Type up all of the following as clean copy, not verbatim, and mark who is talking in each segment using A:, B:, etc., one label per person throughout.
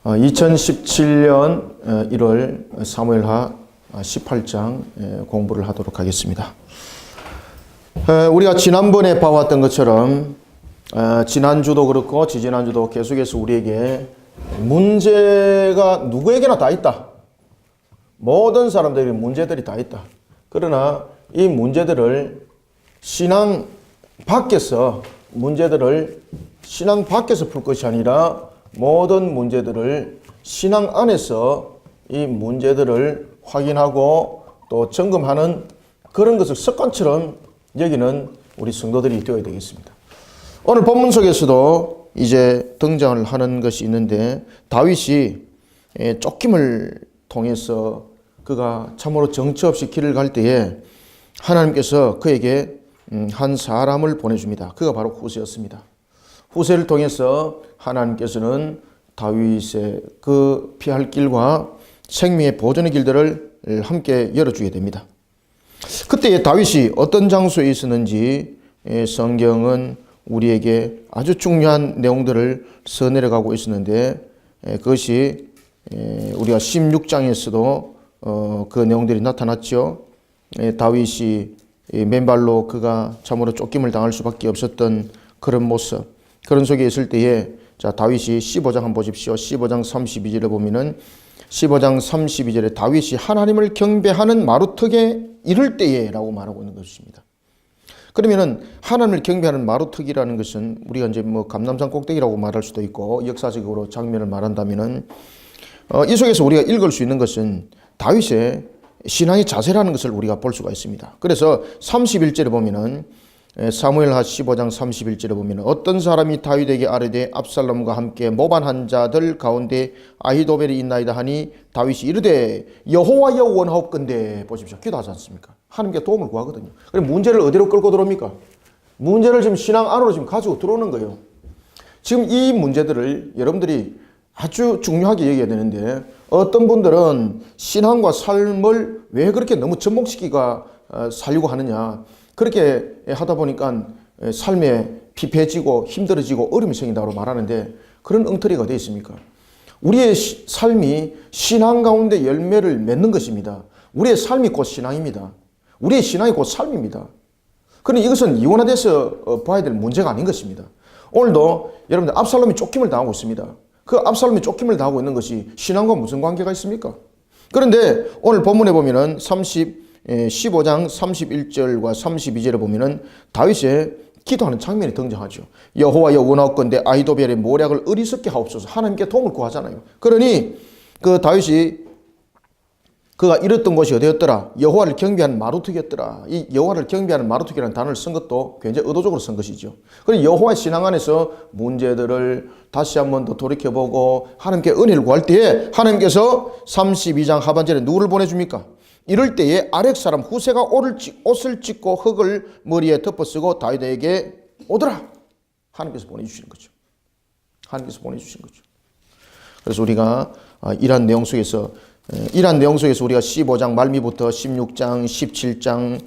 A: 2017년 1월 사무엘하 18장 공부를 하도록 하겠습니다. 우리가 지난번에 봐왔던 것처럼 지난주도 그렇고 지지난주도 계속해서 우리에게 문제가 누구에게나 다 있다. 모든 사람들에게 문제들이 다 있다. 그러나 이 문제들을 신앙 밖에서 풀 것이 아니라 모든 문제들을 신앙 안에서 이 문제들을 확인하고 또 점검하는 그런 것을 습관처럼 여기는 우리 성도들이 되어야 되겠습니다. 오늘 본문 속에서도 이제 등장을 하는 것이 있는데, 다윗이 쫓김을 통해서 그가 참으로 정처 없이 길을 갈 때에 하나님께서 그에게 한 사람을 보내줍니다. 그가 바로 후세였습니다. 후세를 통해서 하나님께서는 다윗의 그 피할 길과 생명의 보존의 길들을 함께 열어주게 됩니다. 그때 다윗이 어떤 장소에 있었는지 성경은 우리에게 아주 중요한 내용들을 써내려가고 있었는데, 그것이 우리가 16장에서도 그 내용들이 나타났죠. 다윗이 맨발로 그가 참으로 쫓김을 당할 수밖에 없었던 그런 모습, 그런 속에 있을 때에 다윗이 15장 한번 보십시오. 15장 32절에 보면은 15장 32절에 다윗이 하나님을 경배하는 마루턱에 이를 때에 라고 말하고 있는 것입니다. 그러면은 하나님을 경배하는 마루턱이라는 것은 우리가 이제 감람산 꼭대기라고 말할 수도 있고, 역사적으로 장면을 말한다면은 이 속에서 우리가 읽을 수 있는 것은 다윗의 신앙의 자세라는 것을 우리가 볼 수가 있습니다. 그래서 31절에 보면은 사무엘하 15장 31절에 보면 어떤 사람이 다윗에게 아뢰되 압살롬과 함께 모반한 자들 가운데 아히도벨이 있나이다 하니 다윗이 이르되 여호와여 원하옵건대. 보십시오. 기도하지 않습니까? 하나님께 도움을 구하거든요. 그럼 문제를 어디로 끌고 들어옵니까? 문제를 지금 신앙 안으로 지금 가지고 들어오는 거예요. 지금 이 문제들을 여러분들이 아주 중요하게 얘기해야 되는데, 어떤 분들은 신앙과 삶을 왜 그렇게 너무 접목시키고 살려고 하느냐, 그렇게 하다 보니까 삶에 피폐해지고 힘들어지고 어려움이 생긴다고 말하는데, 그런 엉터리가 어디 있습니까? 우리의 삶이 신앙 가운데 열매를 맺는 것입니다. 우리의 삶이 곧 신앙입니다. 우리의 신앙이 곧 삶입니다. 그런데 이것은 이원화돼서 봐야 될 문제가 아닌 것입니다. 오늘도 여러분들 압살롬이 쫓김을 당하고 있습니다. 그 압살롬이 쫓김을 당하고 있는 것이 신앙과 무슨 관계가 있습니까? 그런데 오늘 본문에 보면은 15장 31절과 32절에 보면은 다윗의 기도하는 장면이 등장하죠. 여호와여 원하옵건대 아히도벨의 모략을 어리석게 하옵소서. 하나님께 도움을 구하잖아요. 그러니 그 다윗이 그가 이랬던 곳이 어디였더라? 여호와를 경배하는 마루턱이었더라. 이 여호와를 경배하는 마루턱이라는 단어를 쓴 것도 굉장히 의도적으로 쓴 것이죠. 그리고 여호와의 신앙 안에서 문제들을 다시 한번 더 돌이켜보고 하나님께 은혜를 구할 때에 하나님께서 32장 하반절에 누구를 보내줍니까? 이럴 때에 아렉 사람 후세가 옷을 찢고 흙을 머리에 덮어쓰고 다윗에게 오더라. 하나님께서 보내주시는 거죠. 하나님께서 보내주시는 거죠. 그래서 우리가 이러한 내용 속에서 우리가 15장 말미부터 16장, 17장,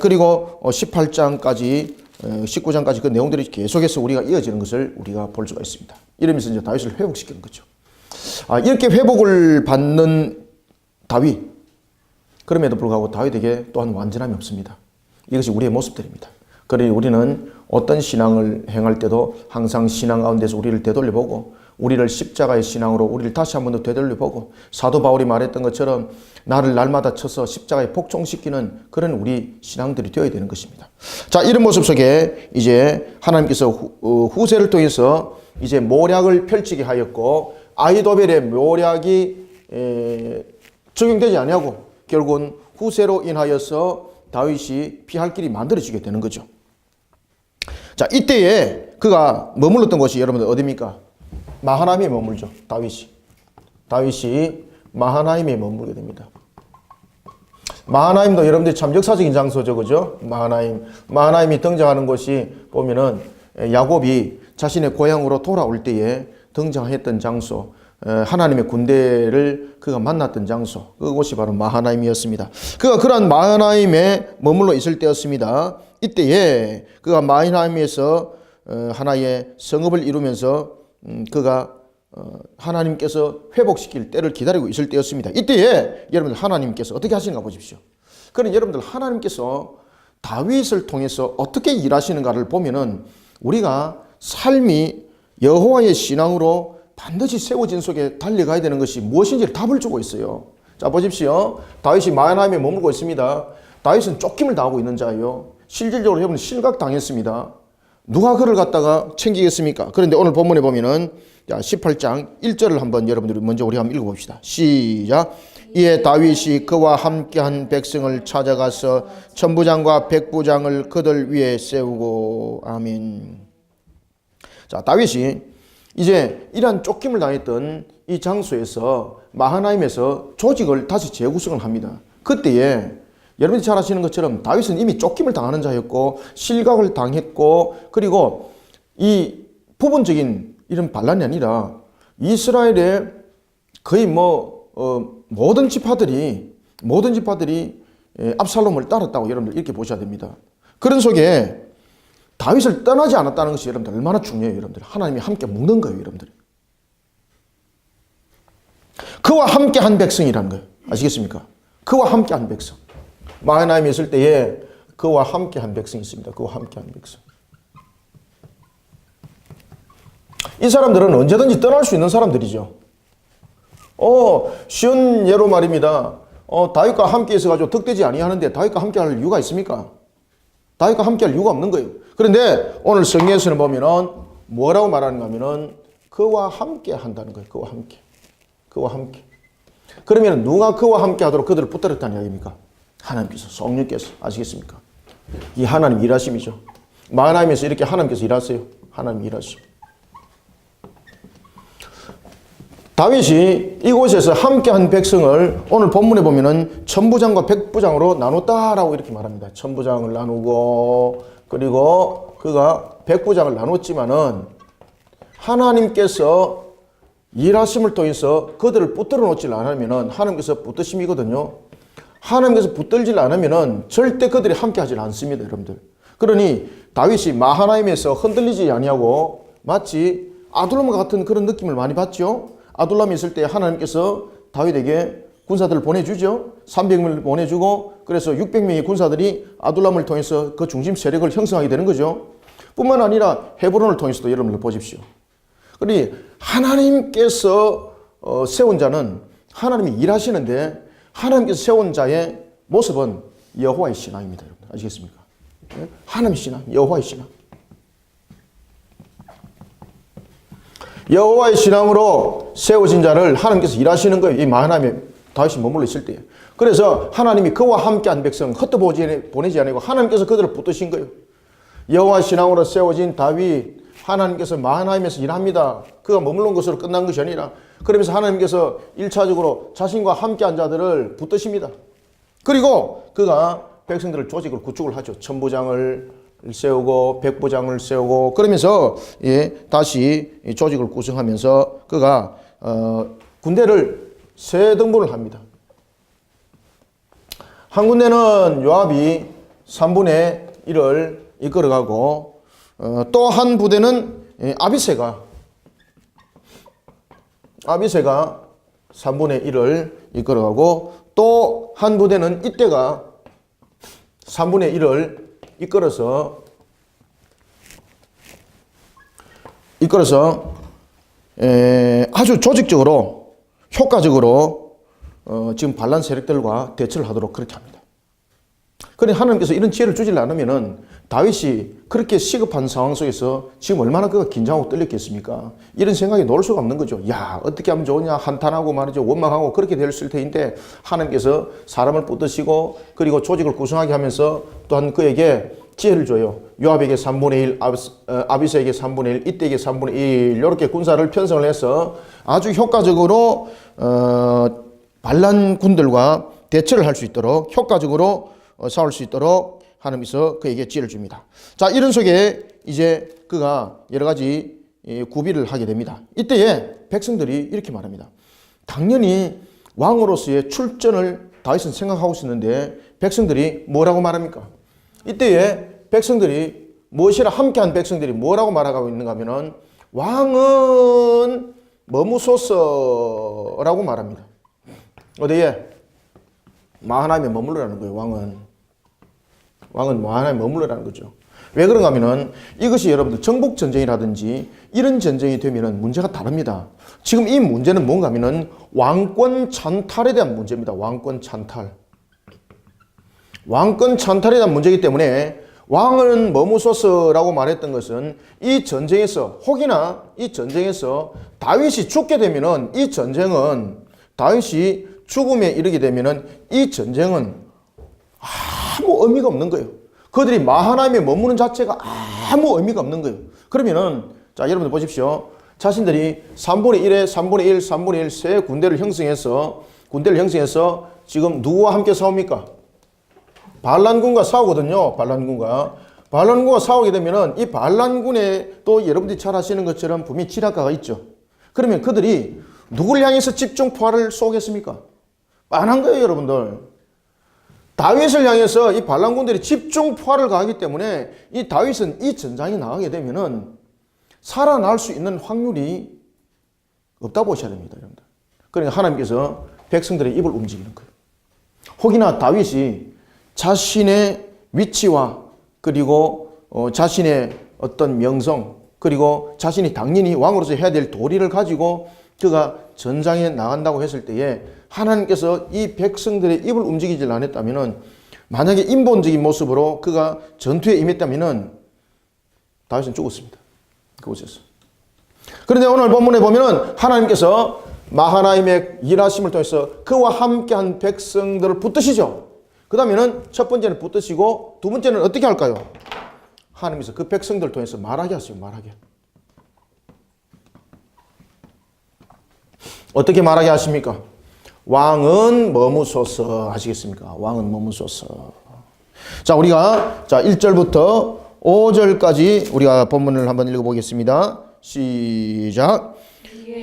A: 그리고 18장까지, 19장까지 그 내용들이 계속해서 우리가 이어지는 것을 우리가 볼 수가 있습니다. 이러면서 이제 다윗을 회복시키는 거죠. 이렇게 회복을 받는 다윗, 그럼에도 불구하고 다윗에게 또한 완전함이 없습니다. 이것이 우리의 모습들입니다. 그러니 우리는 어떤 신앙을 행할 때도 항상 신앙 가운데서 우리를 되돌려보고, 우리를 십자가의 신앙으로 우리를 다시 한 번 더 되돌려보고, 사도 바울이 말했던 것처럼 나를 날마다 쳐서 십자가에 복종시키는 그런 우리 신앙들이 되어야 되는 것입니다. 자, 이런 모습 속에 이제 하나님께서 후세를 통해서 이제 모략을 펼치게 하였고, 아히도벨의 모략이 적용되지 아니하고 결국은 후세로 인하여서 다윗이 피할 길이 만들어지게 되는 거죠. 자, 이때에 그가 머물렀던 곳이 여러분들 어디입니까? 마하나임에 머물죠. 다윗이 마하나임에 머물게 됩니다. 마하나임도 여러분들이 참 역사적인 장소죠, 그죠? 마하나임이 등장하는 곳이 보면은 야곱이 자신의 고향으로 돌아올 때에 등장했던 장소, 하나님의 군대를 그가 만났던 장소, 그곳이 바로 마하나임이었습니다. 그가 그러한 마하나임에 머물러 있을 때였습니다. 이때에 그가 마하나임에서 하나의 성읍을 이루면서 그가 하나님께서 회복시킬 때를 기다리고 있을 때였습니다. 이때에 여러분들 하나님께서 어떻게 하시는가 보십시오. 그럼 여러분들 하나님께서 다윗을 통해서 어떻게 일하시는가를 보면은 우리가 삶이 여호와의 신앙으로 반드시 세워진 속에 달려가야 되는 것이 무엇인지를 답을 주고 있어요. 자, 보십시오. 다윗이 마하나임에 머물고 있습니다. 다윗은 쫓김을 당하고 있는 자예요. 실질적으로 여러분 실각당했습니다. 누가 그를 갖다가 챙기겠습니까? 그런데 오늘 본문에 보면은 18장 1절을 한번 여러분들이 먼저 우리 한번 읽어봅시다. 시작. 이에 다윗이 그와 함께한 백성을 찾아가서 천부장과 백부장을 그들 위에 세우고. 아멘. 자, 다윗이 이제 이러한 쫓김을 당했던 이 장소에서 마하나임에서 조직을 다시 재구성을 합니다. 그때에 여러분이 잘 아시는 것처럼 다윗은 이미 쫓김을 당하는 자였고 실각을 당했고, 그리고 이 부분적인 이런 반란이 아니라 이스라엘의 거의 모든 지파들이 압살롬을 따랐다고 여러분들 이렇게 보셔야 됩니다. 그런 속에 다윗을 떠나지 않았다는 것이 여러분들 얼마나 중요해요. 여러분들 하나님이 함께 묶는 거예요. 여러분들 그와 함께 한 백성이라는 거예요. 아시겠습니까? 그와 함께 한 백성. 마하나임에 있을 때에 그와 함께 한 백성이 있습니다. 그와 함께 한 백성. 이 사람들은 언제든지 떠날 수 있는 사람들이죠. 쉬운 예로 말입니다. 다윗과 함께 있어가지고 득되지 아니하는데 다윗과 함께 할 이유가 있습니까? 다윗과 함께 할 이유가 없는 거예요. 그런데 오늘 성경에서는 보면은 뭐라고 말하는가 하면은 그와 함께 한다는 거예요. 그와 함께. 그와 함께. 그러면 누가 그와 함께 하도록 그들을 붙들었다는 이야기입니까? 하나님께서, 성령께서. 아시겠습니까? 이 하나님 일하심이죠. 마하나임에서 이렇게 하나님께서 일하세요. 하나님 일하심. 다윗이 이곳에서 함께한 백성을 오늘 본문에 보면은 천부장과 백부장으로 나눴다라고 이렇게 말합니다. 천부장을 나누고, 그리고 그가 백부장을 나눴지만은 하나님께서 일하심을 통해서 그들을 붙들어 놓지 않으면은 하나님께서 붙드심이거든요. 하나님께서 붙들지 않으면은 절대 그들이 함께 하지 않습니다, 여러분들. 그러니 다윗이 마하나임에서 흔들리지 아니하고 마치 아둘람 같은 그런 느낌을 많이 받죠. 아둘람이 있을 때 하나님께서 다윗에게 군사들을 보내주죠. 300명을 보내주고, 그래서 600명의 군사들이 아둘람을 통해서 그 중심 세력을 형성하게 되는 거죠. 뿐만 아니라 헤브론을 통해서도 여러분들 보십시오. 그러니 하나님께서 세운 자는 하나님이 일하시는데, 하나님께서 세운 자의 모습은 여호와의 신앙입니다. 여러분 아시겠습니까? 하나님의 신앙, 여호와의 신앙. 여호와의 신앙으로 세워진 자를 하나님께서 일하시는 거예요. 이 마하나임에 다윗이 머물러 있을 때. 그래서 하나님이 그와 함께한 백성 흩어보내지 아니고 하나님께서 그들을 붙드신 거예요. 여호와의 신앙으로 세워진 다윗, 하나님께서 마하나임에서 일합니다. 그가 머물러 것으로 끝난 것이 아니라, 그러면서 하나님께서 1차적으로 자신과 함께한 자들을 붙드십니다. 그리고 그가 백성들을 조직을 구축을 하죠. 천부장을 세우고 백부장을 세우고, 그러면서 다시 조직을 구성하면서 그가 군대를 세 등분을 합니다. 한 군대는 요압이 3분의 1을 이끌어가고, 또 한 부대는 아비새가 3분의 1을 이끌어가고, 또 한 부대는 이때가 3분의 1을 이끌어서 아주 조직적으로 효과적으로 지금 반란 세력들과 대처를 하도록 그렇게 합니다. 그러니 하나님께서 이런 지혜를 주지 않으면은 다윗이 그렇게 시급한 상황 속에서 지금 얼마나 그가 긴장하고 떨렸겠습니까? 이런 생각이 놓을 수가 없는 거죠. 야, 어떻게 하면 좋으냐, 한탄하고 말이죠, 원망하고 그렇게 될 텐데 하나님께서 사람을 붙드시고 그리고 조직을 구성하게 하면서 또한 그에게 지혜를 줘요. 요압에게 3분의 1, 아비새에게 3분의 1, 이때에게 3분의 1 이렇게 군사를 편성을 해서 아주 효과적으로 반란군들과 대처를 할 수 있도록, 효과적으로 싸울 수 있도록 하나님께서 그에게 지혜를 줍니다. 자, 이런 속에 이제 그가 여러 가지 구비를 하게 됩니다. 이때에 백성들이 이렇게 말합니다. 당연히 왕으로서의 출전을 다윗은 생각하고 있었는데 백성들이 뭐라고 말합니까? 이때에 백성들이 무엇이라 함께한 백성들이 뭐라고 말하고 있는가 하면은 왕은 머무소서라고 말합니다. 어디에? 마하나임에 머물러라는 거예요. 왕은 마하나임에 머물러라는 거죠. 왜 그런가 하면은 이것이 여러분들 정복 전쟁이라든지 이런 전쟁이 되면은 문제가 다릅니다. 지금 이 문제는 뭔가 하면은 왕권 찬탈에 대한 문제입니다. 왕권 찬탈. 왕권 찬탈에 대한 문제이기 때문에 왕은 머무소서라고 말했던 것은 이 전쟁에서 혹이나 이 전쟁에서 다윗이 죽게 되면은 이 전쟁은 다윗이 죽음에 이르게 되면은 이 전쟁은 아무 의미가 없는 거예요. 그들이 마하나임에 머무는 자체가 아무 의미가 없는 거예요. 그러면은 자 여러분들 보십시오. 자신들이 3분의 1에 3분의 1, 3분의 1 세 군대를 형성해서 지금 누구와 함께 싸웁니까? 반란군과 싸우거든요. 반란군과 싸우게 되면은 이 반란군에 또 여러분들이 잘 아시는 것처럼 분명히 지략가가 있죠. 그러면 그들이 누구를 향해서 집중 포화를 쏘겠습니까? 뻔한 거예요, 여러분들. 다윗을 향해서 이 반란군들이 집중 포화를 가하기 때문에 이 다윗은 이 전장에 나가게 되면은 살아날 수 있는 확률이 없다고 보셔야 됩니다, 여러분들. 그러니까 하나님께서 백성들의 입을 움직이는 거예요. 혹이나 다윗이 자신의 위치와 그리고 자신의 어떤 명성 그리고 자신이 당연히 왕으로서 해야 될 도리를 가지고 그가 전장에 나간다고 했을 때에 하나님께서 이 백성들의 입을 움직이지 않았다면은 만약에 인본적인 모습으로 그가 전투에 임했다면은 다윗은 죽었습니다. 그곳에서. 그런데 오늘 본문에 보면은 하나님께서 마하나임의 일하심을 통해서 그와 함께한 백성들을 붙드시죠. 그 다음에는 첫 번째는 붙드시고 두 번째는 어떻게 할까요? 하나님께서 그 백성들을 통해서 말하게 하세요. 말하게. 어떻게 말하게 하십니까? 왕은 머무소서 하시겠습니까? 왕은 머무소서. 자, 우리가 1절부터 5절까지 우리가 본문을 한번 읽어보겠습니다. 시작.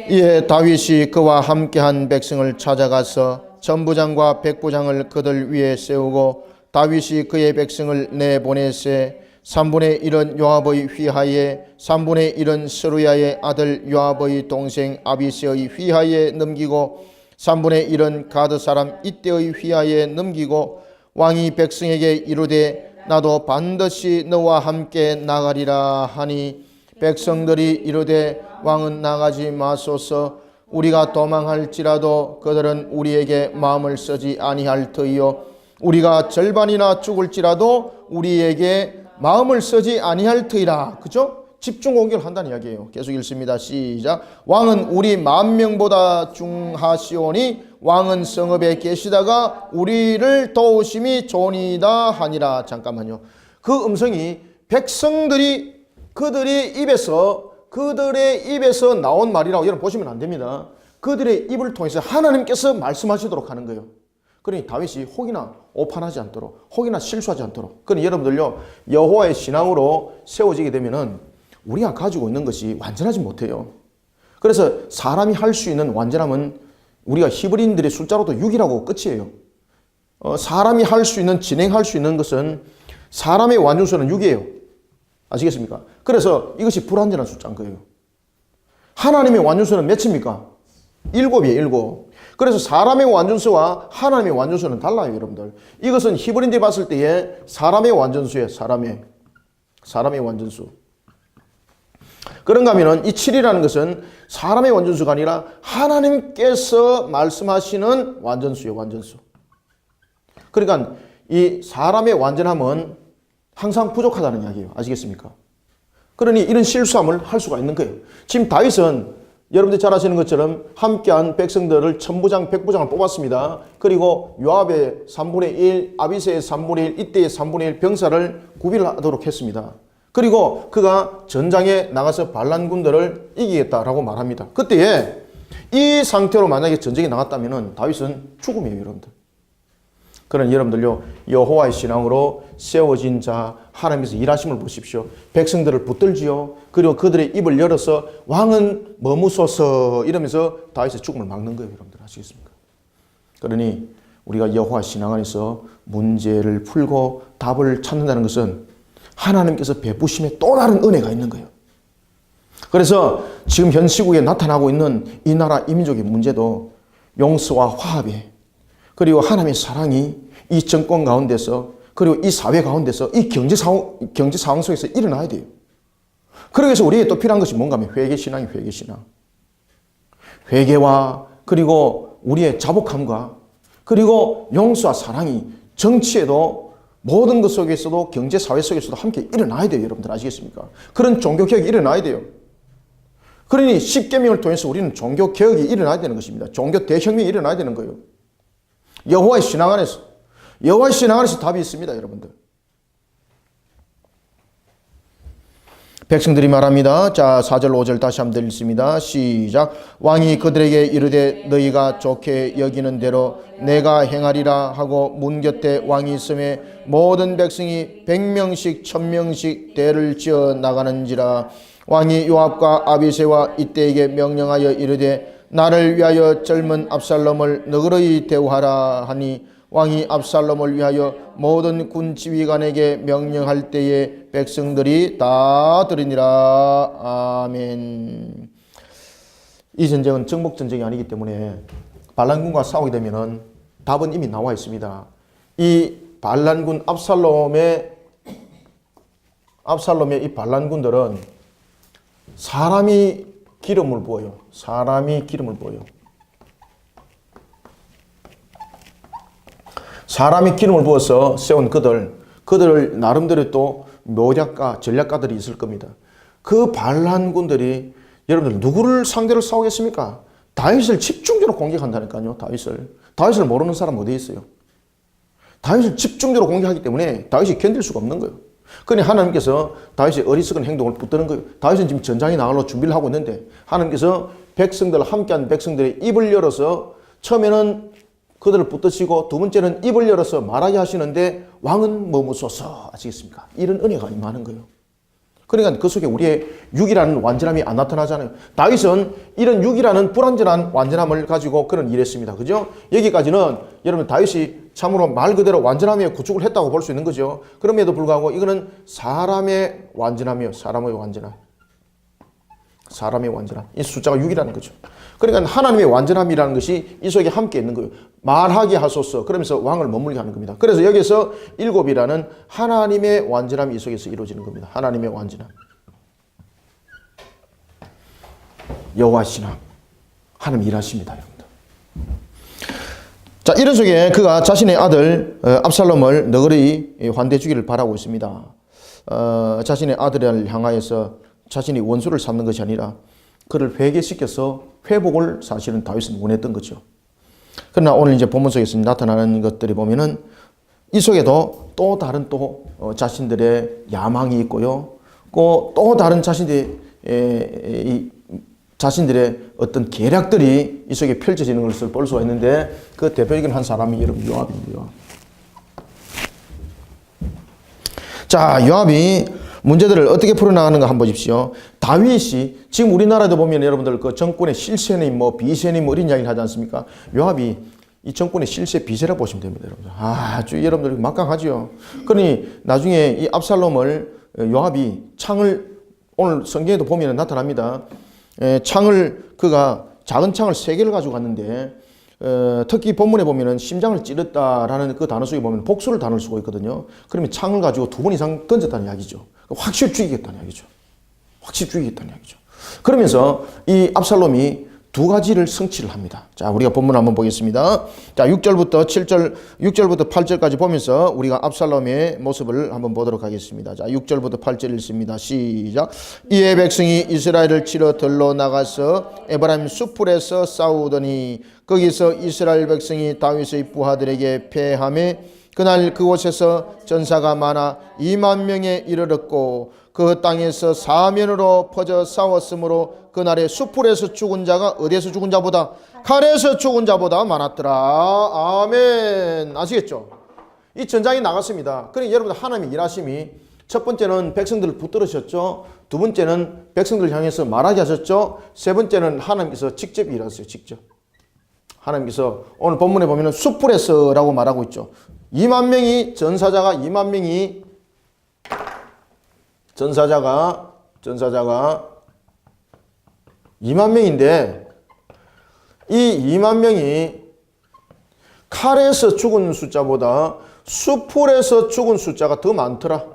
A: 이에 다윗이 그와 함께한 백성을 찾아가서 전부장과 백부장을 그들 위에 세우고 다윗이 그의 백성을 내보내세 3분의 1은 요압의 휘하에 3분의 1은 스루야의 아들 요압의 동생 아비새의 휘하에 넘기고 3분의 1은 가드 사람 이때의 휘하에 넘기고 왕이 백성에게 이르되 나도 반드시 너와 함께 나가리라 하니 백성들이 이르되 왕은 나가지 마소서 우리가 도망할지라도 그들은 우리에게 마음을 쓰지 아니할 터이요 우리가 절반이나 죽을지라도 우리에게 마음을 쓰지 아니할 터이라. 그죠? 집중 공격을 한다는 이야기예요. 계속 읽습니다. 시작. 왕은 우리 10,000명보다 중하시오니 왕은 성읍에 계시다가 우리를 도우심이 좋으니이다 하니라. 잠깐만요. 그 음성이 백성들이 그들의 입에서 나온 말이라고 여러분 보시면 안 됩니다. 그들의 입을 통해서 하나님께서 말씀하시도록 하는 거예요. 그러니 다윗이 혹이나 오판하지 않도록, 혹이나 실수하지 않도록. 그러니 여러분들요, 여호와의 신앙으로 세워지게 되면은 우리가 가지고 있는 것이 완전하지 못해요. 그래서 사람이 할 수 있는 완전함은 우리가 히브리인들의 숫자로도 6이라고 끝이에요. 사람이 할 수 있는, 진행할 수 있는 것은 사람의 완전수는 6이에요. 아시겠습니까? 그래서 이것이 불완전한 숫자인 거예요. 하나님의 완전수는 몇입니까? 7이에요, 7. 그래서 사람의 완전수와 하나님의 완전수는 달라요, 여러분들. 이것은 히브리인들이 봤을 때에 사람의 완전수예요, 사람의 완전수. 그런가 하면은 이 7이라는 것은 사람의 완전수가 아니라 하나님께서 말씀하시는 완전수예요, 완전수. 그러니까 이 사람의 완전함은 항상 부족하다는 이야기예요. 아시겠습니까? 그러니 이런 실수함을 할 수가 있는 거예요. 지금 다윗은 여러분들 잘 아시는 것처럼 함께한 백성들을 천부장, 백부장을 뽑았습니다. 그리고 요압의 3분의 1, 아비새의 3분의 1, 이때의 3분의 1 병사를 구비하도록 했습니다. 그리고 그가 전장에 나가서 반란군들을 이기겠다라고 말합니다. 그때에 이 상태로 만약에 전쟁에 나갔다면 다윗은 죽음이에요, 여러분들. 그런 여러분들요, 여호와의 신앙으로 세워진 자 하나님께서 일하심을 보십시오. 백성들을 붙들지요. 그리고 그들의 입을 열어서 왕은 머무소서 이러면서 다윗의 죽음을 막는 거예요, 여러분들. 아시겠습니까? 그러니 우리가 여호와 신앙 안에서 문제를 풀고 답을 찾는다는 것은 하나님께서 베푸심에 또 다른 은혜가 있는 거예요. 그래서 지금 현 시국에 나타나고 있는 이 나라 이 민족의 문제도 용서와 화합이 그리고 하나님의 사랑이 이 정권 가운데서 그리고 이 사회 가운데서 이 경제 상황 속에서 일어나야 돼요. 그러기 위해서 우리에게 또 필요한 것이 뭔가 하면 회개신앙이 회개신앙. 회개와 그리고 우리의 자복함과 그리고 용서와 사랑이 정치에도 모든 것 속에서도 경제 사회 속에서도 함께 일어나야 돼요. 여러분들 아시겠습니까? 그런 종교개혁이 일어나야 돼요. 그러니 십계명을 통해서 우리는 종교개혁이 일어나야 되는 것입니다. 종교 대혁명이 일어나야 되는 거예요. 여호와의 신앙 안에서 답이 있습니다. 여러분들. 백성들이 말합니다. 자, 4절 5절 다시 한번 읽습니다. 시작. 왕이 그들에게 이르되 너희가 좋게 여기는 대로 내가 행하리라 하고 문 곁에 왕이 있음에 모든 백성이 100명씩 1000명씩 대를 지어 나가는지라. 왕이 요압과 아비새와 이때에게 명령하여 이르되 나를 위하여 젊은 압살롬을 너그러이 대우하라 하니 왕이 압살롬을 위하여 모든 군 지휘관에게 명령할 때에 백성들이 다 들으니라. 아멘. 이 전쟁은 정복 전쟁이 아니기 때문에 반란군과 싸우게 되면은 답은 이미 나와 있습니다. 이 반란군 압살롬의 이 반란군들은 사람이 기름을 부어요. 사람이 기름을 부어서 세운 그들 나름대로 또 묘작가, 전략가들이 있을 겁니다. 그 반란군들이 여러분들 누구를 상대로 싸우겠습니까? 다윗을 집중적으로 공격한다니까요. 다윗을 모르는 사람 어디에 있어요? 다윗을 집중적으로 공격하기 때문에 다윗이 견딜 수가 없는 거예요. 그러니 하나님께서 다윗의 어리석은 행동을 붙드는 거예요. 다윗은 지금 전장에 나가려고 준비를 하고 있는데 하나님께서 함께한 백성들의 입을 열어서 처음에는 그들을 붙드시고 두 번째는 입을 열어서 말하게 하시는데 왕은 머무소서. 아시겠습니까? 이런 은혜가 임하는 거예요. 그러니까 그 속에 우리의 육이라는 완전함이 안 나타나잖아요. 다윗은 이런 육이라는 불완전한 완전함을 가지고 그런 일을 했습니다. 그죠? 여기까지는 여러분 다윗이 참으로 말 그대로 완전함에 구축을 했다고 볼 수 있는 거죠. 그럼에도 불구하고 이거는 사람의 완전함이요. 사람의 완전함. 이 숫자가 6이라는 거죠. 그러니까 하나님의 완전함이라는 것이 이 속에 함께 있는 거예요. 말하게 하소서. 그러면서 왕을 머물게 하는 겁니다. 그래서 여기서 7이라는 하나님의 완전함이 이 속에서 이루어지는 겁니다. 하나님의 완전함. 여호와 신앙. 하나님 일하십니다. 여러분들. 자, 이런 속에 그가 자신의 아들 압살롬을 너그러이 환대해 주기를 바라고 있습니다. 자신의 아들을 향하여서 자신이 원수를 삼는 것이 아니라 그를 회개시켜서 회복을 사실은 다윗은 원했던 거죠. 그러나 오늘 이제 본문 속에서 나타나는 것들이 보면은 이 속에도 또 다른 자신들의 야망이 있고요. 또 다른 자신들의 어떤 계략들이 이 속에 펼쳐지는 것을 볼 수가 있는데 그 대표적인 한 사람이 여러분 요압입니다. 자, 요압이 문제들을 어떻게 풀어나가는가 한번 보십시오. 다윗이 지금 우리나라도 보면 여러분들 그 정권의 실세니 비세니 이런 이야기를 하지 않습니까? 요압이 이 정권의 실세 비세라고 보시면 됩니다. 여러분들. 아주 여러분들 막강하죠. 그러니 나중에 이 압살롬을 요압이 오늘 성경에도 보면 나타납니다. 그가 작은 창을 3개를 가지고 갔는데 특히 본문에 보면은 심장을 찌르다라는 그 단어 속에 보면 복수를 단어를 쓰고 있거든요. 그러면 창을 가지고 2번 이상 던졌다는 이야기죠. 확실히 죽이겠다는 이야기죠. 그러면서 이 압살롬이 2가지를 성취를 합니다. 자, 우리가 본문 한번 보겠습니다. 자, 6절부터 8절까지 보면서 우리가 압살롬의 모습을 한번 보도록 하겠습니다. 자, 6절부터 8절 읽습니다. 시작. 이에 백성이 이스라엘을 치러 들러 나가서 에브라임 숲풀에서 싸우더니 거기서 이스라엘 백성이 다윗의 부하들에게 패하매 그날 그곳에서 전사가 많아 2만 명에 이르렀고 그 땅에서 사면으로 퍼져 싸웠으므로 그날에 숲풀에서 죽은 자가 어디에서 죽은 자보다 칼에서 죽은 자보다 많았더라. 아멘. 아시겠죠? 이 전장이 나갔습니다. 그러니 여러분 하나님의 일하심이 첫 번째는 백성들을 붙들으셨죠. 두 번째는 백성들을 향해서 말하게 하셨죠. 세 번째는 하나님께서 직접 일하셨어요. 직접. 하나님께서 오늘 본문에 보면 숲풀에서라고 말하고 있죠. 2만 명이 전사자가 2만 명인데 이 2만 명이 칼에서 죽은 숫자보다 수풀에서 죽은 숫자가 더 많더라.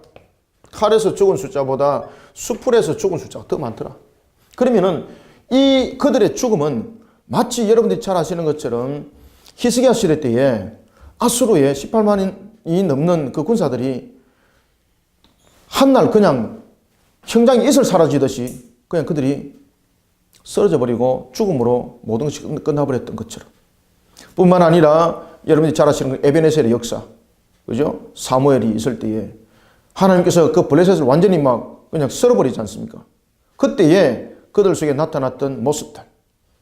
A: 칼에서 죽은 숫자보다 수풀에서 죽은 숫자가 더 많더라. 그러면은 이 그들의 죽음은 마치 여러분들이 잘 아시는 것처럼 히스기야 시대 때에 아수르의 18만이 넘는 그 군사들이 한날 그냥 형장에 이슬 사라지듯이 그냥 그들이 쓰러져 버리고 죽음으로 모든 것이 끝나버렸던 것처럼. 뿐만 아니라 여러분들이 잘 아시는 에베네셀의 역사, 그죠? 사무엘이 있을 때에 하나님께서 그 블레셋을 완전히 막 그냥 썰어버리지 않습니까? 그때에 그들 속에 나타났던 모습들.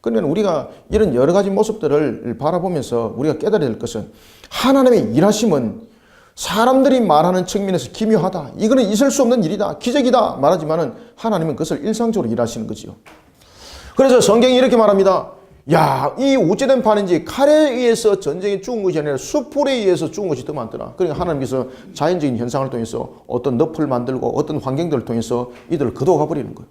A: 그러면 우리가 이런 여러 가지 모습들을 바라보면서 우리가 깨달아야 될 것은 하나님의 일하심은 사람들이 말하는 측면에서 기묘하다. 이거는 있을 수 없는 일이다. 기적이다. 말하지만은 하나님은 그것을 일상적으로 일하시는 거지요. 그래서 성경이 이렇게 말합니다. 야, 이 어찌된 판인지 칼에 의해서 전쟁에 죽은 것이 아니라 수풀에 의해서 죽은 것이 더 많더라. 그러니까 하나님께서 자연적인 현상을 통해서 어떤 늪을 만들고 어떤 환경들을 통해서 이들을 거둬가 버리는 거예요.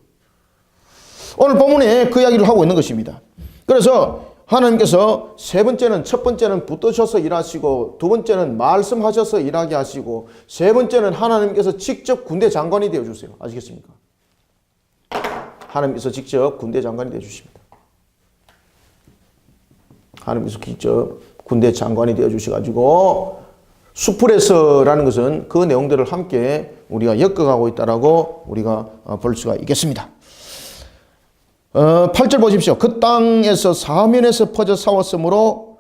A: 오늘 본문에 그 이야기를 하고 있는 것입니다. 그래서 하나님께서 세 번째는, 첫 번째는 붙드셔서 일하시고, 두 번째는 말씀하셔서 일하게 하시고, 세 번째는 하나님께서 직접 군대 장관이 되어주세요. 아시겠습니까? 하나님께서 직접 군대 장관이 되어주십니다. 하나님께서 직접 군대 장관이 되어주셔가지고 수풀에서라는 것은 그 내용들을 함께 우리가 엮어가고 있다라고 우리가 볼 수가 있겠습니다. 8절 보십시오. 그 땅에서 사면에서 퍼져 싸웠으므로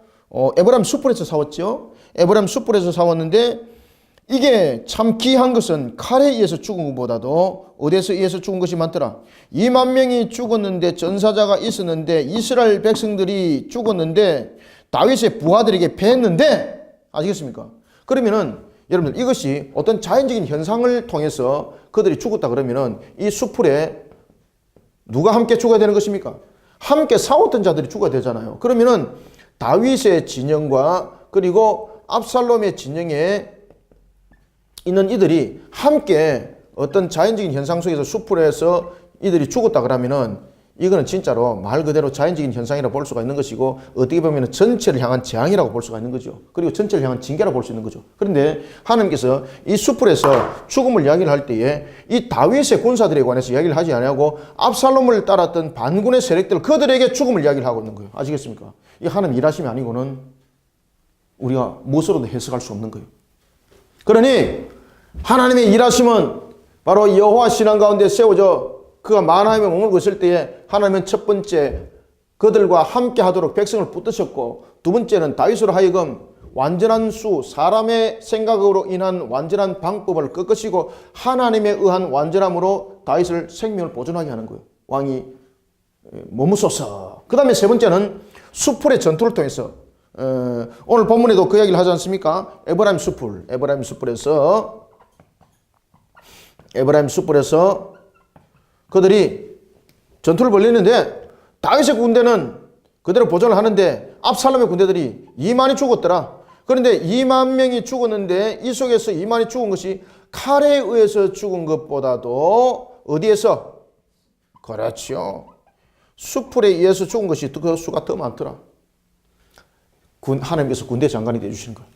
A: 에브라임 수풀에서 싸웠죠. 에브라임 수풀에서 싸웠는데 이게 참 귀한 것은 칼에 의해서 죽은 것보다도 어디에서 의해서 죽은 것이 많더라. 2만 명이 죽었는데 전사자가 있었는데 이스라엘 백성들이 죽었는데 다윗의 부하들에게 패했는데 아시겠습니까? 그러면은 여러분들 이것이 어떤 자연적인 현상을 통해서 그들이 죽었다 그러면은 이 수풀에 누가 함께 죽어야 되는 것입니까? 함께 싸웠던 자들이 죽어야 되잖아요. 그러면은 다윗의 진영과 그리고 압살롬의 진영에 있는 이들이 함께 어떤 자연적인 현상 속에서 수풀에서 이들이 죽었다 그러면은 이거는 진짜로 말 그대로 자연적인 현상이라고 볼 수가 있는 것이고 어떻게 보면 전체를 향한 재앙이라고 볼 수가 있는 거죠. 그리고 전체를 향한 징계라고 볼 수 있는 거죠. 그런데 하나님께서 이 수풀에서 죽음을 이야기를 할 때에 이 다윗의 군사들에 관해서 이야기를 하지 않고 압살롬을 따랐던 반군의 세력들 그들에게 죽음을 이야기를 하고 있는 거예요. 아시겠습니까? 이 하나님 일하심이 아니고는 우리가 무엇으로도 해석할 수 없는 거예요. 그러니 하나님의 일하심은 바로 여호와 신앙 가운데 세워져 그가 만하임에 머물고 있을 때에 하나님은 첫 번째 그들과 함께 하도록 백성을 붙드셨고 두 번째는 다윗으로 하여금 완전한 수, 사람의 생각으로 인한 완전한 방법을 꺾으시고 하나님에 의한 완전함으로 다윗을 생명을 보존하게 하는 거예요. 왕이 머무소서. 그 다음에 세 번째는 수풀의 전투를 통해서 오늘 본문에도 그 이야기를 하지 않습니까? 에브라임 수풀에서 그들이 전투를 벌리는데 다윗의 군대는 그대로 보존을 하는데 압살롬의 군대들이 2만이 죽었더라. 그런데 2만 명이 죽었는데 이 속에서 2만이 죽은 것이 칼에 의해서 죽은 것보다도 어디에서? 그렇죠. 수풀에 의해서 죽은 것이 그 수가 더 많더라. 하나님께서 군대 장관이 되어주시는 거예요.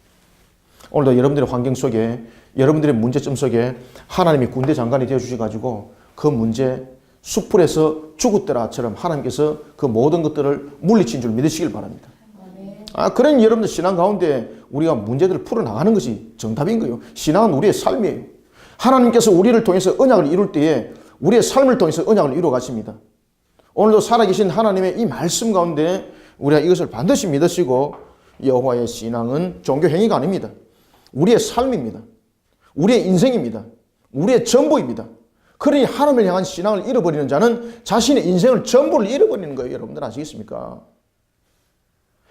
A: 오늘도 여러분들의 환경 속에 여러분들의 문제점 속에 하나님이 군대 장관이 되어주셔가지고 그 문제 수풀에서 죽었더라처럼 하나님께서 그 모든 것들을 물리친 줄 믿으시길 바랍니다. 그런 여러분들 신앙 가운데 우리가 문제들을 풀어나가는 것이 정답인 거예요. 신앙은 우리의 삶이에요. 하나님께서 우리를 통해서 언약을 이룰 때에 우리의 삶을 통해서 언약을 이루어 가십니다. 오늘도 살아계신 하나님의 이 말씀 가운데 우리가 이것을 반드시 믿으시고 여호와의 신앙은 종교 행위가 아닙니다. 우리의 삶입니다. 우리의 인생입니다. 우리의 전부입니다. 그러니 하나님을 향한 신앙을 잃어버리는 자는 자신의 인생을 전부를 잃어버리는 거예요. 여러분들 아시겠습니까?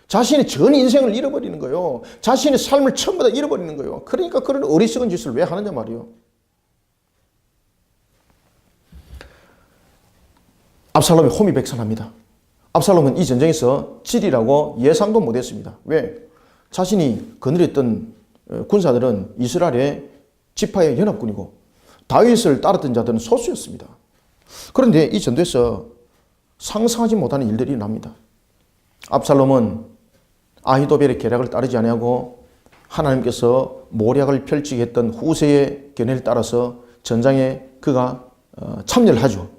A: 자신의 전 인생을 잃어버리는 거예요. 자신의 삶을 전부 다 잃어버리는 거예요. 그러니까 그런 어리석은 짓을 왜 하느냐 말이에요. 압살롬이 호미백산합니다. 압살롬은 이 전쟁에서 질이라고 예상도 못했습니다. 왜? 자신이 거느렸던 군사들은 이스라엘의 지파의 연합군이고 다윗을 따랐던 자들은 소수였습니다. 그런데 이 전투에서 상상하지 못하는 일들이 일어납니다. 압살롬은 아히도벨의 계략을 따르지 아니하고 하나님께서 모략을 펼치게 했던 후세의 견해를 따라서 전장에 그가 참여를 하죠.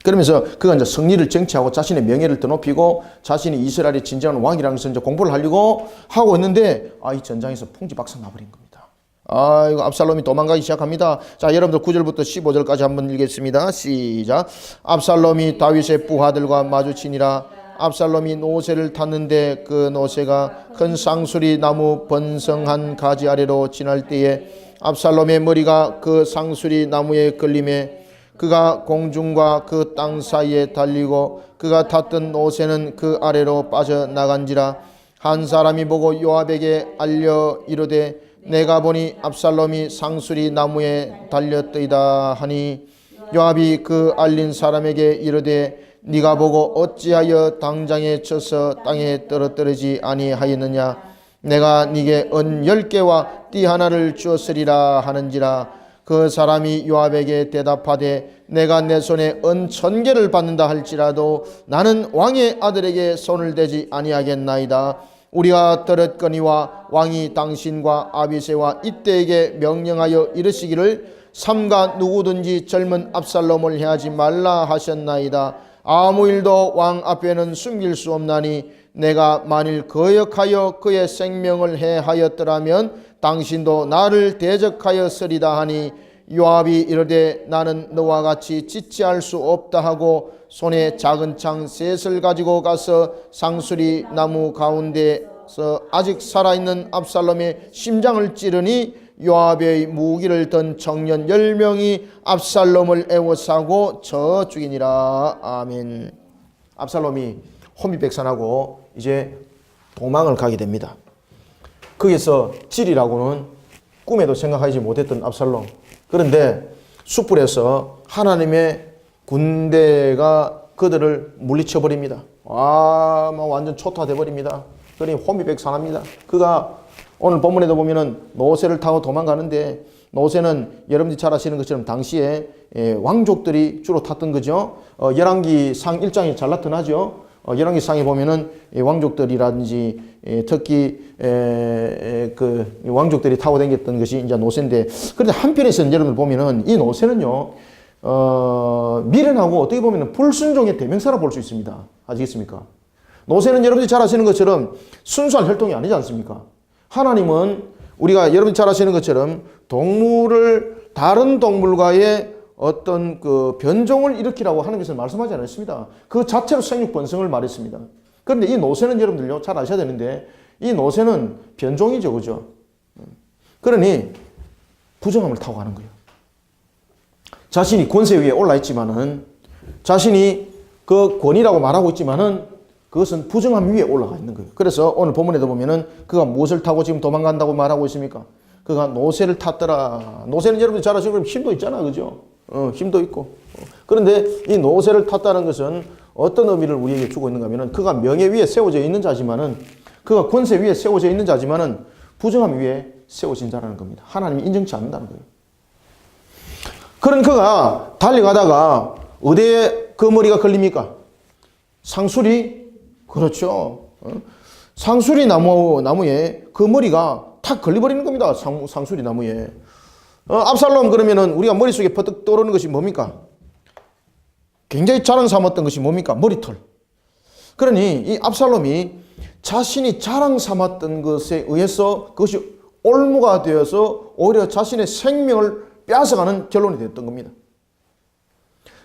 A: 그러면서 그가 이제 승리를 쟁취하고 자신의 명예를 더 높이고 자신이 이스라엘의 진정한 왕이라는 것을 이제 공부를 하려고 하고 있는데 이 전장에서 풍지박산 나버린 겁니다. 이거 압살롬이 도망가기 시작합니다. 자, 여러분들 9절부터 15절까지 한번 읽겠습니다. 시작. 압살롬이 다윗의 부하들과 마주치니라. 압살롬이 노새를 탔는데 그 노새가 큰 쌍수리 나무 번성한 가지 아래로 지날 때에 압살롬의 머리가 그 쌍수리 나무에 걸림에 그가 공중과 그 땅 사이에 달리고 그가 탔던 노새는 그 아래로 빠져나간지라. 한 사람이 보고 요압에게 알려 이르되 내가 보니 압살롬이 쌍수리 나무에 달렸더이다 하니 요압이 그 알린 사람에게 이르되 네가 보고 어찌하여 당장에 쳐서 땅에 떨어뜨리지 아니하였느냐. 내가 네게 은 10개와 띠 하나를 주었으리라 하는지라. 그 사람이 요압에게 대답하되 내가 내 손에 은 1000개를 받는다 할지라도 나는 왕의 아들에게 손을 대지 아니하겠나이다. 우리가 들었거니와 왕이 당신과 아비새와 이때에게 명령하여 이르시기를 삼가 누구든지 젊은 압살롬을 해하지 말라 하셨나이다. 아무 일도 왕 앞에는 숨길 수 없나니 내가 만일 거역하여 그의 생명을 해하였더라면 당신도 나를 대적하였으리다 하니 요압이 이르되 나는 너와 같이 지체할 수 없다 하고 손에 작은 창 셋을 가지고 가서 쌍수리 나무 가운데서 아직 살아있는 압살롬의 심장을 찌르니 요압의 무기를 든 청년 10명이 압살롬을 애워싸고 쳐 죽이니라. 아멘. 압살롬이 혼비백산하고 이제 도망을 가게 됩니다. 거기서 질이라고는 꿈에도 생각하지 못했던 압살롬. 그런데 숯불에서 하나님의 군대가 그들을 물리쳐버립니다. 완전 초토화돼 버립니다. 그러니 혼비백산합니다. 그가 오늘 본문에도 보면은 노새를 타고 도망가는데 노새는 여러분들이 잘 아시는 것처럼 당시에 왕족들이 주로 탔던 거죠. 열왕기 상 1장에 잘 나타나죠. 열왕기 상에 보면은 왕족들이라든지 특히 그 왕족들이 타고 다녔던 것이 이제 노새인데, 그런데 한편에서는 여러분들 보면은 이 노새는요 미련하고 어떻게 보면은 불순종의 대명사라 볼 수 있습니다. 아시겠습니까? 노새는 여러분들이 잘 아시는 것처럼 순수한 혈통이 아니지 않습니까? 하나님은 우리가 여러분 잘 아시는 것처럼 동물을 다른 동물과의 어떤 그 변종을 일으키라고 하나님께서 말씀하지 않았습니다. 그 자체로 생육 번성을 말했습니다. 그런데 이 노새는 여러분들요 잘 아셔야 되는데 이 노새는 변종이죠, 그죠? 그러니 부정함을 타고 가는 거예요. 자신이 권세 위에 올라 있지만은 자신이 그 권위라고 말하고 있지만은 그것은 부정함 위에 올라가 있는 거예요. 그래서 오늘 본문에도 보면은 그가 무엇을 타고 지금 도망간다고 말하고 있습니까? 그가 노새를 탔더라. 노새는 여러분들 잘 아시는 것처럼 힘도 있잖아, 그죠? 힘도 있고. 그런데 이 노새를 탔다는 것은 어떤 의미를 우리에게 주고 있는가 하면은 그가 명예 위에 세워져 있는 자지만은 그가 권세 위에 세워져 있는 자지만은 부정함 위에 세워진 자라는 겁니다. 하나님이 인정치 않는다는 거예요. 그런 그가 달려가다가 어디에 그 머리가 걸립니까? 상수리? 그렇죠. 상수리 나무에 그 머리가 탁 걸려버리는 겁니다. 상수리 나무에. 압살롬 그러면은 우리가 머릿속에 퍼뜩 떠오르는 것이 뭡니까? 굉장히 자랑 삼았던 것이 뭡니까? 머리털. 그러니 이 압살롬이 자신이 자랑 삼았던 것에 의해서 그것이 올무가 되어서 오히려 자신의 생명을 빼앗아가는 결론이 됐던 겁니다.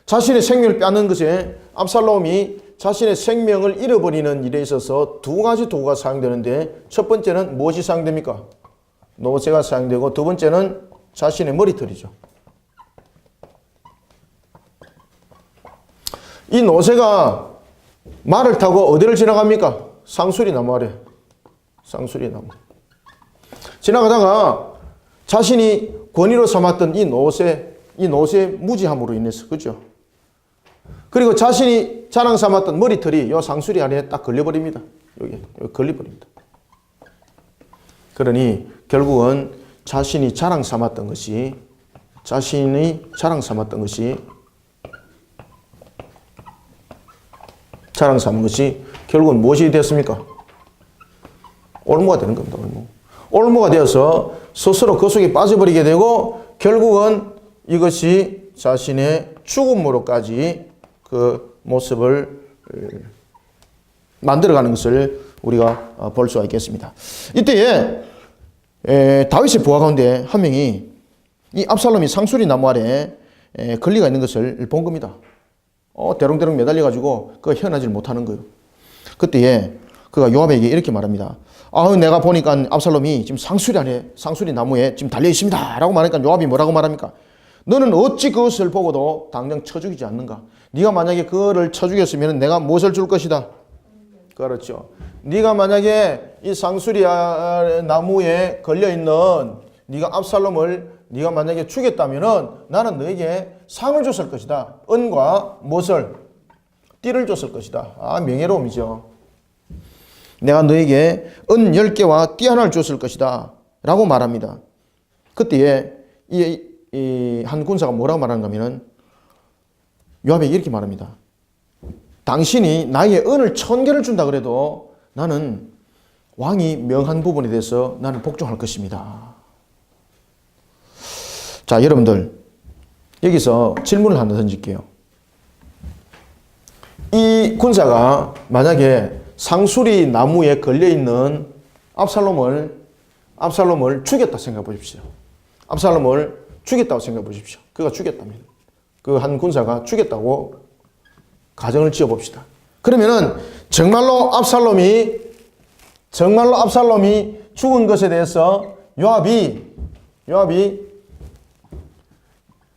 A: 자신의 생명을 빼앗는 것에 압살롬이 자신의 생명을 잃어버리는 일에 있어서 두 가지 도구가 사용되는데 첫 번째는 무엇이 사용됩니까? 노새가 사용되고 두 번째는 자신의 머리털이죠. 이 노새가 말을 타고 어디를 지나갑니까? 상수리 나무 아래. 상수리 나무. 지나가다가 자신이 권위로 삼았던 이 노새의 무지함으로 인해서, 그죠? 그리고 자신이 자랑 삼았던 머리털이 이 상수리 안에 딱 걸려버립니다. 여기 걸려버립니다. 그러니 결국은 자신이 자랑 삼았던 것이 자랑 삼은 것이 결국은 무엇이 됐습니까? 올무가 되는 겁니다. 올무가 되어서 스스로 그 속에 빠져버리게 되고 결국은 이것이 자신의 죽음으로까지 그 모습을 만들어가는 것을 우리가 볼 수가 있겠습니다. 이때에 다윗의 부하 가운데 한 명이 이 압살롬이 상수리 나무 아래 걸리가 있는 것을 본 겁니다. 대롱대롱 매달려가지고 그 헤어나질 못하는 거예요. 그때에 그가 요압에게 이렇게 말합니다. 내가 보니까 압살롬이 지금 상수리 나무에 지금 달려 있습니다. 라고 말하니까 요압이 뭐라고 말합니까? 너는 어찌 그것을 보고도 당장 쳐 죽이지 않는가? 네가 만약에 그거를 쳐 죽였으면 내가 무엇을 줄 것이다? 그렇죠. 네가 만약에 이 상수리 나무에 걸려있는 네가 압살롬을 네가 만약에 죽였다면은 나는 너에게 상을 줬을 것이다. 은과 무엇을? 띠를 줬을 것이다. 명예로움이죠. 내가 너에게 은 10개와 띠 하나를 줬을 것이다. 라고 말합니다. 그때에 이 한 군사가 뭐라고 말하는가 하면은 요압에게 이렇게 말합니다. 당신이 나에게 은을 1000개를 준다 그래도 나는 왕이 명한 부분에 대해서 나는 복종할 것입니다. 자, 여러분들 여기서 질문을 하나 던질게요. 이 군사가 만약에 상수리 나무에 걸려있는 압살롬을 죽였다 생각해 보십시오. 압살롬을 죽였다고 생각해 보십시오. 그가 죽였다면 그 한 군사가 죽였다고 가정을 지어 봅시다. 그러면은 정말로 압살롬이 죽은 것에 대해서 요압이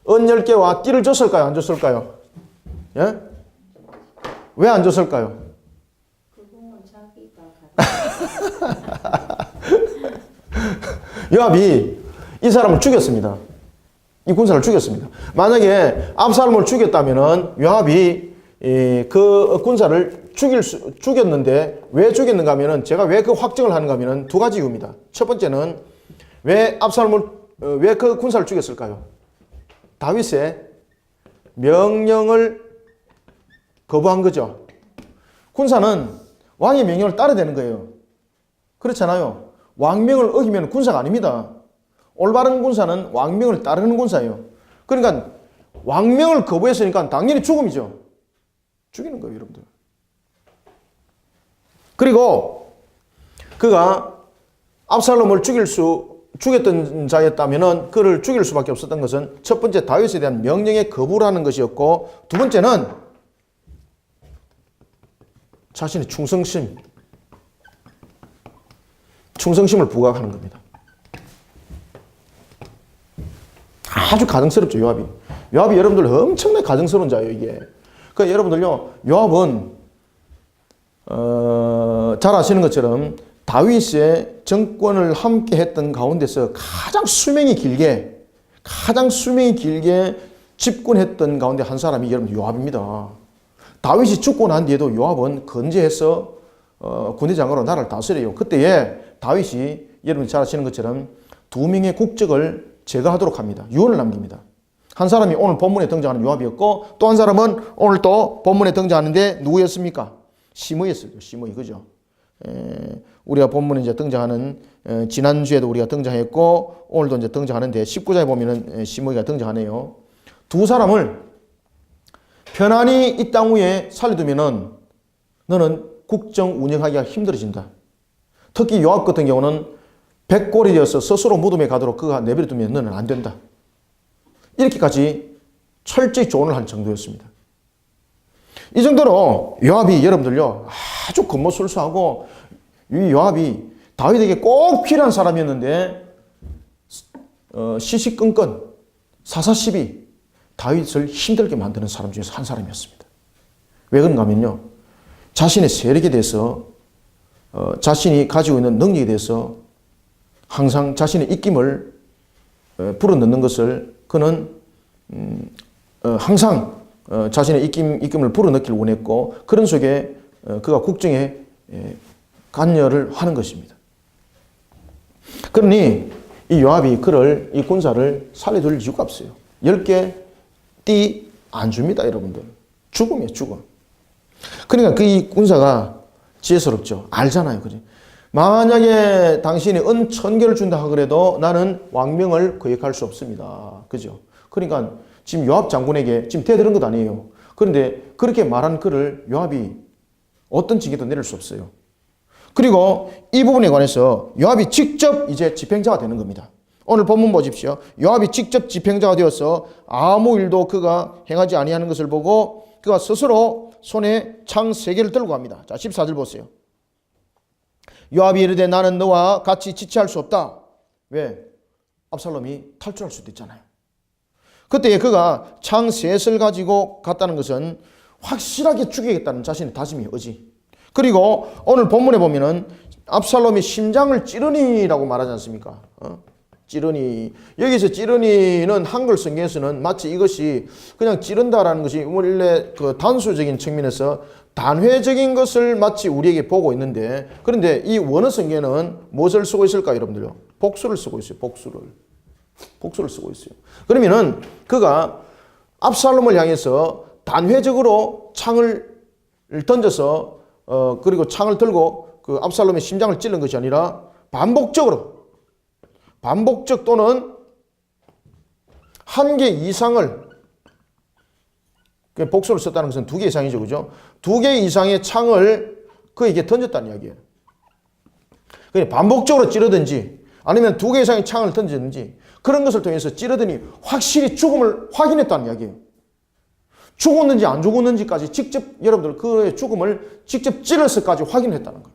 A: 은 10개와 띠를 줬을까요? 안 줬을까요? 예? 왜 안 줬을까요?
B: 그거는 자기가
A: 요압이 이 사람을 죽였습니다. 이 군사를 죽였습니다. 만약에 압살롬을 죽였다면은 요압이 그 군사를 죽였는데 왜 죽였는가 하면은 제가 왜 그 확정을 하는가 하면은 두 가지 이유입니다. 첫 번째는 왜 그 군사를 죽였을까요? 다윗의 명령을 거부한 거죠. 군사는 왕의 명령을 따라야 되는 거예요. 그렇잖아요. 왕명을 어기면 군사가 아닙니다. 올바른 군사는 왕명을 따르는 군사예요. 그러니까 왕명을 거부했으니까 당연히 죽음이죠. 죽이는 거예요, 여러분들. 그리고 그가 압살롬을 죽였던 자였다면은 그를 죽일 수밖에 없었던 것은 첫 번째 다윗에 대한 명령의 거부라는 것이었고, 두 번째는 자신의 충성심을 부각하는 겁니다. 아주 가증스럽죠, 요압이. 요압이 여러분들 엄청나게 가증스러운 자예요, 이게. 그러니까 여러분들요, 요압은 잘 아시는 것처럼 다윗의 정권을 함께 했던 가운데서 가장 수명이 길게 집권했던 가운데 한 사람이 여러분 요압입니다. 다윗이 죽고 난 뒤에도 요압은 건재해서 군대장으로 나라를 다스려요. 그때에 다윗이 여러분이 잘 아시는 것처럼 2명의 국적을 제거하도록 합니다. 유언을 남깁니다. 한 사람이 오늘 본문에 등장하는 요압이었고, 또 한 사람은 오늘 또 본문에 등장하는데 누구였습니까? 시므이였어요. 시므이, 그죠? 우리가 본문에 이제 등장하는, 지난주에도 우리가 등장했고, 오늘도 이제 등장하는데, 19장에 보면은 시므이가 등장하네요. 두 사람을 편안히 이 땅 위에 살려두면은 너는 국정 운영하기가 힘들어진다. 특히 요압 같은 경우는 백골이 되어서 스스로 무덤에 가도록 그가 내버려두면 너는 안 된다. 이렇게까지 철저히 조언을 한 정도였습니다. 이 정도로 요압이 여러분들요, 아주 겉모술수하고, 이 요압이 다윗에게 꼭 필요한 사람이었는데 시시끈끈 사사시비 다윗을 힘들게 만드는 사람 중에서 한 사람이었습니다. 왜 그런가 하면요, 자신의 세력에 대해서 자신이 가지고 있는 능력에 대해서 항상 자신의 입김을 불어넣는 것을 그는 항상 자신의 입김을 불어넣기를 원했고, 그런 속에 그가 국정에 관여를 하는 것입니다. 그러니 이 요압이 이 군사를 살려둘 이유가 없어요. 10개 띠 안 줍니다, 여러분들. 죽음이에요, 죽음. 그러니까 그 이 군사가 지혜스럽죠. 알잖아요. 그지? 만약에 당신이 은 1000개를 준다 하더라도 나는 왕명을 거역할 수 없습니다. 그죠? 그러니까 지금 요압 장군에게 지금 대들은 것 아니에요. 그런데 그렇게 말한 그를 요압이 어떤 징계도 내릴 수 없어요. 그리고 이 부분에 관해서 요압이 직접 이제 집행자가 되는 겁니다. 오늘 본문 보십시오. 요압이 직접 집행자가 되어서 아무 일도 그가 행하지 아니하는 것을 보고 그가 스스로 손에 창 3개를 들고 갑니다. 자, 14절 보세요. 요압이 이르되 나는 너와 같이 지체할 수 없다. 왜? 압살롬이 탈출할 수도 있잖아요. 그때 그가 창 3을 가지고 갔다는 것은 확실하게 죽이겠다는 자신의 다짐이 의지. 그리고 오늘 본문에 보면은 압살롬이 심장을 찌르니라고 말하지 않습니까? 찌르니. 여기서 찌르니는 한글 성경에서는 마치 이것이 그냥 찌른다라는 것이 원래 그 단수적인 측면에서 단회적인 것을 마치 우리에게 보고 있는데, 그런데 이 원어 성경에는 무엇을 쓰고 있을까요, 여러분들요? 복수를 쓰고 있어요. 복수를 쓰고 있어요. 그러면은 그가 압살롬을 향해서 단회적으로 창을 던져서 그리고 창을 들고 그 압살롬의 심장을 찌른 것이 아니라 반복적 또는 한 개 이상을, 복수를 썼다는 것은 2개 이상이죠. 그죠? 2개 이상의 창을 그에게 던졌다는 이야기예요. 그냥 반복적으로 찌르든지 아니면 2개 이상의 창을 던지든지 그런 것을 통해서 찌르더니 확실히 죽음을 확인했다는 이야기예요. 죽었는지 안 죽었는지까지 직접 여러분들 그의 죽음을 직접 찌르서까지 확인했다는 거예요.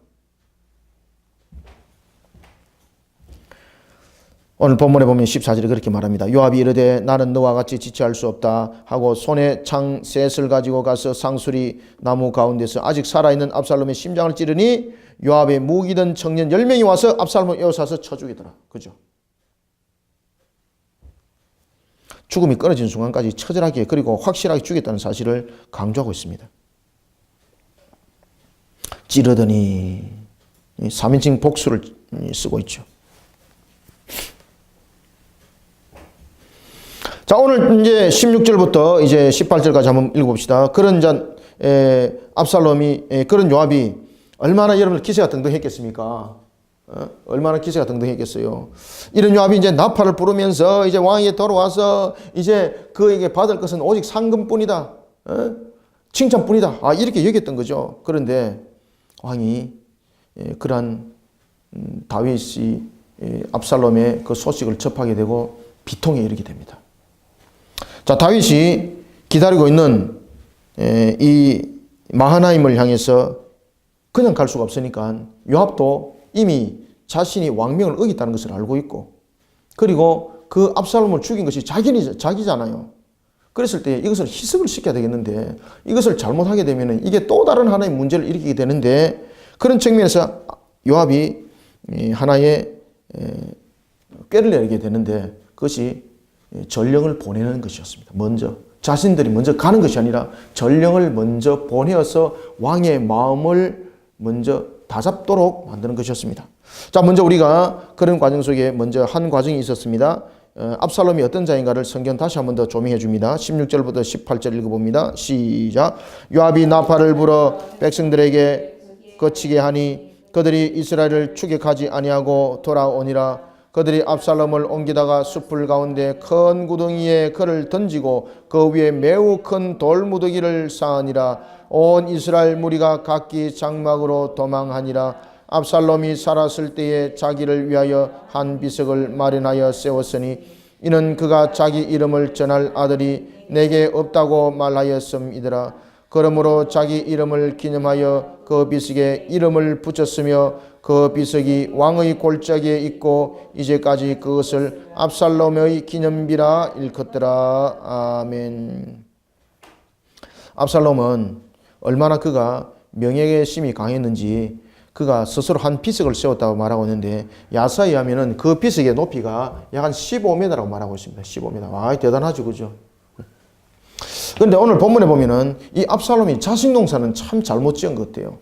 A: 오늘 본문에 보면 14절에 그렇게 말합니다. 요압이 이르되 나는 너와 같이 지체할 수 없다 하고 손에 창 3을 가지고 가서 상수리 나무 가운데서 아직 살아있는 압살롬의 심장을 찌르니 요압의 무기든 청년 10명이 와서 압살롬을 에워싸서 쳐 죽이더라. 그죠? 죽음이 끊어진 순간까지 처절하게 그리고 확실하게 죽였다는 사실을 강조하고 있습니다. 찌르더니 3인칭 복수를 쓰고 있죠. 자, 오늘 이제 16절부터 이제 18절까지 한번 읽어봅시다. 그런 압살롬이, 그런 요압이 얼마나 여러분들 기세가 등등했겠습니까? 얼마나 기세가 등등했겠어요. 이런 요압이 이제 나팔을 부르면서 이제 왕에게 돌아와서 이제 그에게 받을 것은 오직 상금뿐이다. 칭찬뿐이다. 이렇게 여겼던 거죠. 그런데 왕이 그러한 다윗이 압살롬의 그 소식을 접하게 되고 비통에 이르게 됩니다. 자, 다윗이 기다리고 있는 이 마하나임을 향해서 그냥 갈 수가 없으니까 요압도 이미 자신이 왕명을 어겼다는 것을 알고 있고, 그리고 그 압살롬을 죽인 것이 자기잖아요. 그랬을 때 이것을 희석을 시켜야 되겠는데 이것을 잘못하게 되면 이게 또 다른 하나의 문제를 일으키게 되는데, 그런 측면에서 요압이 하나의 꾀를 내게 되는데 그것이 전령을 보내는 것이었습니다. 먼저 자신들이 먼저 가는 것이 아니라 전령을 먼저 보내어서 왕의 마음을 먼저 다잡도록 만드는 것이었습니다. 자, 먼저 우리가 그런 과정 속에 먼저 한 과정이 있었습니다. 압살롬이 어떤 자인가를 성경 다시 한 번 더 조명해 줍니다. 16절부터 18절 읽어봅니다. 시작. 요압이 나팔을 불어 백성들에게 거치게 하니 그들이 이스라엘을 추격하지 아니하고 돌아오니라. 그들이 압살롬을 옮기다가 숲을 가운데 큰 구덩이에 그를 던지고 그 위에 매우 큰 돌무더기를 쌓으니라. 온 이스라엘 무리가 각기 장막으로 도망하니라. 압살롬이 살았을 때에 자기를 위하여 한 비석을 마련하여 세웠으니 이는 그가 자기 이름을 전할 아들이 내게 없다고 말하였음이더라. 그러므로 자기 이름을 기념하여 그 비석에 이름을 붙였으며 그 비석이 왕의 골짜기에 있고 이제까지 그것을 압살롬의 기념비라 일컫더라. 아멘. 압살롬은 얼마나 그가 명예의 심이 강했는지 그가 스스로 한 비석을 세웠다고 말하고 있는데, 야사에 의하면 그 비석의 높이가 약 한 15m라고 말하고 있습니다. 15m. 대단하죠. 그죠? 그런데 오늘 본문에 보면은 이 압살롬이 자식 농사는 참 잘못 지은 것 같아요.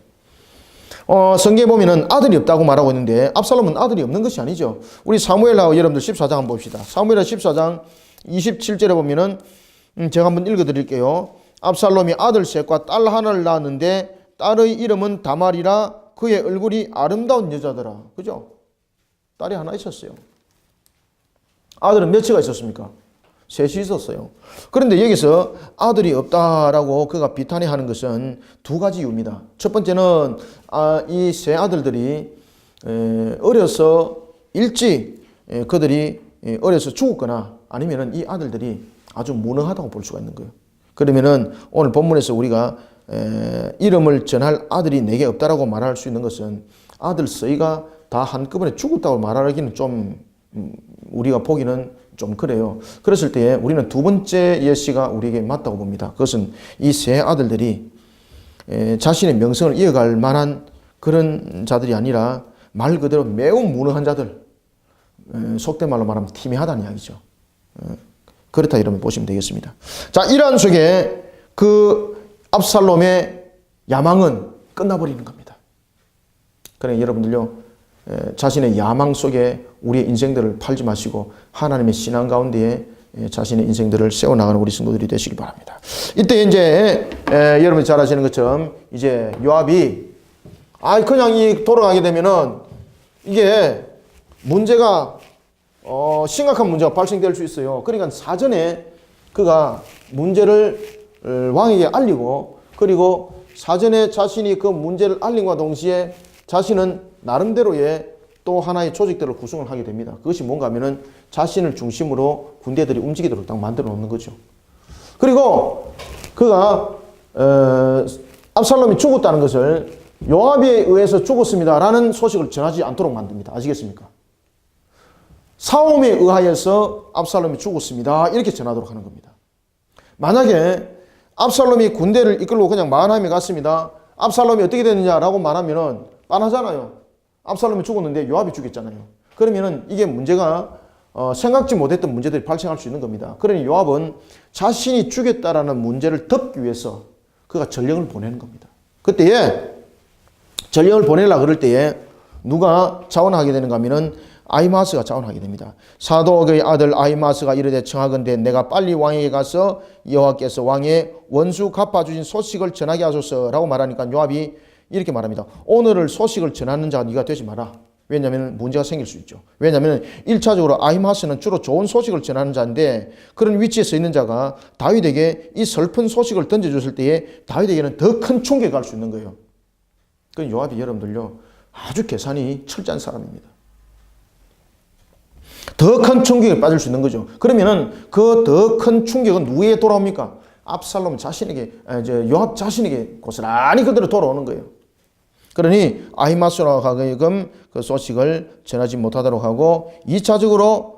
A: 성경에 보면은 아들이 없다고 말하고 있는데 압살롬은 아들이 없는 것이 아니죠. 우리 사무엘하고 여러분들 14장 한번 봅시다. 사무엘하 14장 27절에 보면은 제가 한번 읽어드릴게요. 압살롬이 아들 셋과 딸 하나를 낳았는데 딸의 이름은 다말이라 그의 얼굴이 아름다운 여자더라. 그죠? 딸이 하나 있었어요. 아들은 몇이가 있었습니까? 셋이 있었어요. 그런데 여기서 아들이 없다라고 그가 비탄해하는 것은 두 가지 이유입니다. 첫 번째는 이 세 아들들이 어려서 일찍 그들이 어려서 죽었거나 아니면은 이 아들들이 아주 무능하다고 볼 수가 있는 거예요. 그러면은 오늘 본문에서 우리가 이름을 전할 아들이 내게 없다라고 말할 수 있는 것은 아들 서희가 다 한꺼번에 죽었다고 말하기는 좀 우리가 보기는 좀 그래요. 그랬을 때에 우리는 두 번째 예시가 우리에게 맞다고 봅니다. 그것은 이 세 아들들이 자신의 명성을 이어갈 만한 그런 자들이 아니라 말 그대로 매우 무능한 자들, 속된 말로 말하면 티미하다는 이야기죠. 그렇다 이러면 보시면 되겠습니다. 자, 이러한 속에 그 압살롬의 야망은 끝나버리는 겁니다. 그러니까 여러분들요, 자신의 야망 속에 우리의 인생들을 팔지 마시고 하나님의 신앙 가운데에 자신의 인생들을 세워나가는 우리 성도들이 되시기 바랍니다. 이때 이제 여러분이 잘 아시는 것처럼 이제 요압이 그냥 돌아가게 되면은 이게 문제가 심각한 문제가 발생될 수 있어요. 그러니까 사전에 그가 문제를 왕에게 알리고 그리고 사전에 자신이 그 문제를 알림과 동시에 자신은 나름대로의 또 하나의 조직들을 구성을 하게 됩니다. 그것이 뭔가 하면은 자신을 중심으로 군대들이 움직이도록 딱 만들어 놓는 거죠. 그리고 그가 압살롬이 죽었다는 것을 요압에 의해서 죽었습니다라는 소식을 전하지 않도록 만듭니다. 아시겠습니까? 사옴에 의하여서 압살롬이 죽었습니다. 이렇게 전하도록 하는 겁니다. 만약에 압살롬이 군대를 이끌고 그냥 마하나임에 갔습니다. 압살롬이 어떻게 됐느냐라고 말하면은 빤하잖아요. 압살롬이 죽었는데 요압이 죽였잖아요. 그러면은 이게 문제가 생각지 못했던 문제들이 발생할 수 있는 겁니다. 그러니 요압은 자신이 죽였다라는 문제를 덮기 위해서 그가 전령을 보내는 겁니다. 그때에 전령을 보내려고 그럴 때에 누가 자원하게 되는가 하면은 아히마스가 자원하게 됩니다. 사독의 아들 아히마스가 이르되 청하건대 내가 빨리 왕에게 가서 여호와께서 왕의 원수 갚아주신 소식을 전하게 하소서라고 말하니까 요압이 이렇게 말합니다. 오늘을 소식을 전하는 자가 네가 되지 마라. 왜냐하면 문제가 생길 수 있죠. 왜냐하면 1차적으로 아히마스는 주로 좋은 소식을 전하는 자인데 그런 위치에 서 있는 자가 다윗에게 이 슬픈 소식을 던져줬을 때에 다윗에게는 더 큰 충격이 갈 수 있는 거예요. 그 요압이 여러분들요 아주 계산이 철저한 사람입니다. 더 큰 충격에 빠질 수 있는 거죠. 그러면은 그 더 큰 충격은 누구에게 돌아옵니까? 압살롬 자신에게, 요압 자신에게 고스란히 그대로 돌아오는 거예요. 그러니 아히마스와 가끔 그 소식을 전하지 못하도록 하고 2차적으로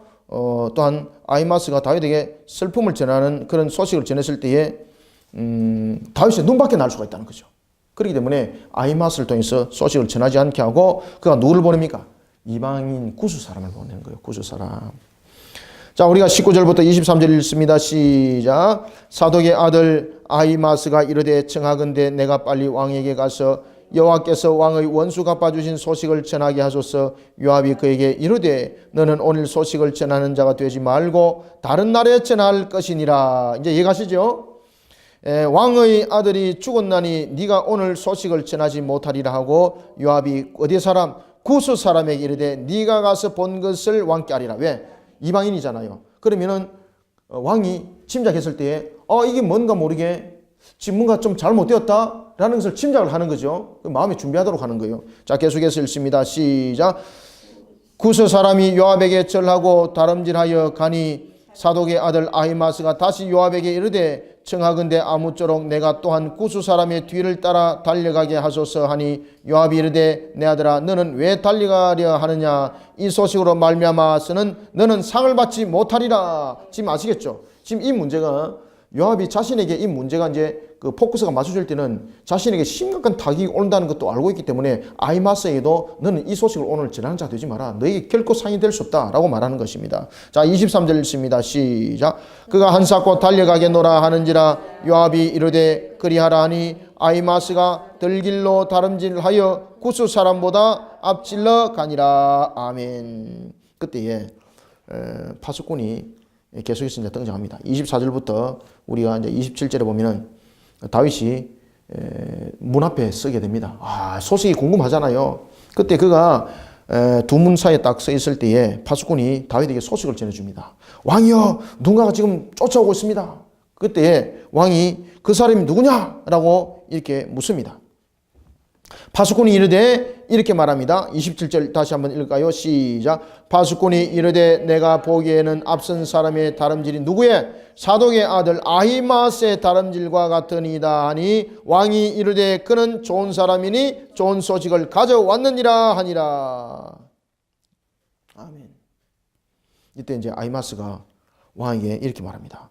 A: 또한 아히마스가 다윗에게 슬픔을 전하는 그런 소식을 전했을 때에 다윗의 눈밖에 날 수가 있다는 거죠. 그렇기 때문에 아히마스를 통해서 소식을 전하지 않게 하고 그가 누구를 보냅니까? 이방인 구스 사람을 보내는 거예요. 구스 사람. 자, 우리가 19절부터 23절 읽습니다. 시작. 사독의 아들 아히마스가 이르되 청하건대 내가 빨리 왕에게 가서 여호와께서 왕의 원수 갚아주신 소식을 전하게 하소서. 요압이 그에게 이르되 너는 오늘 소식을 전하는 자가 되지 말고 다른 날에 전할 것이니라. 이제 이해가시죠? 왕의 아들이 죽었나니 네가 오늘 소식을 전하지 못하리라 하고 요압이 어디 사람? 구스 사람에게 이르되 네가 가서 본 것을 왕께 아리라. 왜? 이방인이잖아요. 그러면은 왕이 짐작했을 때에 이게 뭔가 모르게 지금 뭔가 좀 잘못되었다라는 것을 짐작을 하는 거죠. 마음에 준비하도록 하는 거예요. 자, 계속해서 읽습니다. 시작. 구스 사람이 요압에게 절하고 다름질하여 가니 사독의 아들 아히마스가 다시 요압에게 이르되 청하건대 아무쪼록 내가 또한 구스 사람의 뒤를 따라 달려가게 하소서 하니 요압이 이르되 내 아들아 너는 왜 달려가려 하느냐 이 소식으로 말미암아서는 너는 상을 받지 못하리라. 지금 아시겠죠? 지금 이 문제가 요압이 자신에게 이 문제가 이제 그 포커스가 맞춰질 때는 자신에게 심각한 타격이 온다는 것도 알고 있기 때문에 아히마스에게도 너는 이 소식을 오늘 전하는 자 되지 마라. 너에게 결코 상이 될 수 없다라고 말하는 것입니다. 자, 23절 읽습니다. 시작. 그가 한사코 달려가겠노라 하는지라 요압이 이르되 그리하라 하니 아히마스가 들길로 다름질하여 구스 사람보다 앞질러 가니라. 아멘. 그때에 파수꾼이 계속해서 이제 등장합니다. 24절부터 우리가 이제 27절에 보면은 다윗이 문 앞에 서게 됩니다. 소식이 궁금하잖아요. 그때 그가 두 문 사이에 딱 서 있을 때에 파수꾼이 다윗에게 소식을 전해줍니다. 왕이여, 누군가가 지금 쫓아오고 있습니다. 그때 왕이 그 사람이 누구냐? 라고 이렇게 묻습니다. 파수꾼이 이르되 이렇게 말합니다. 27절 다시 한번 읽을까요? 시작. 파수꾼이 이르되 내가 보기에는 앞선 사람의 다름질이 누구의? 사독의 아들 아히마스의 다름질과 같으니이다 하니 왕이 이르되 그는 좋은 사람이니 좋은 소식을 가져왔느니라 하니라. 아멘. 이때 이제 아히마스가 왕에게 이렇게 말합니다.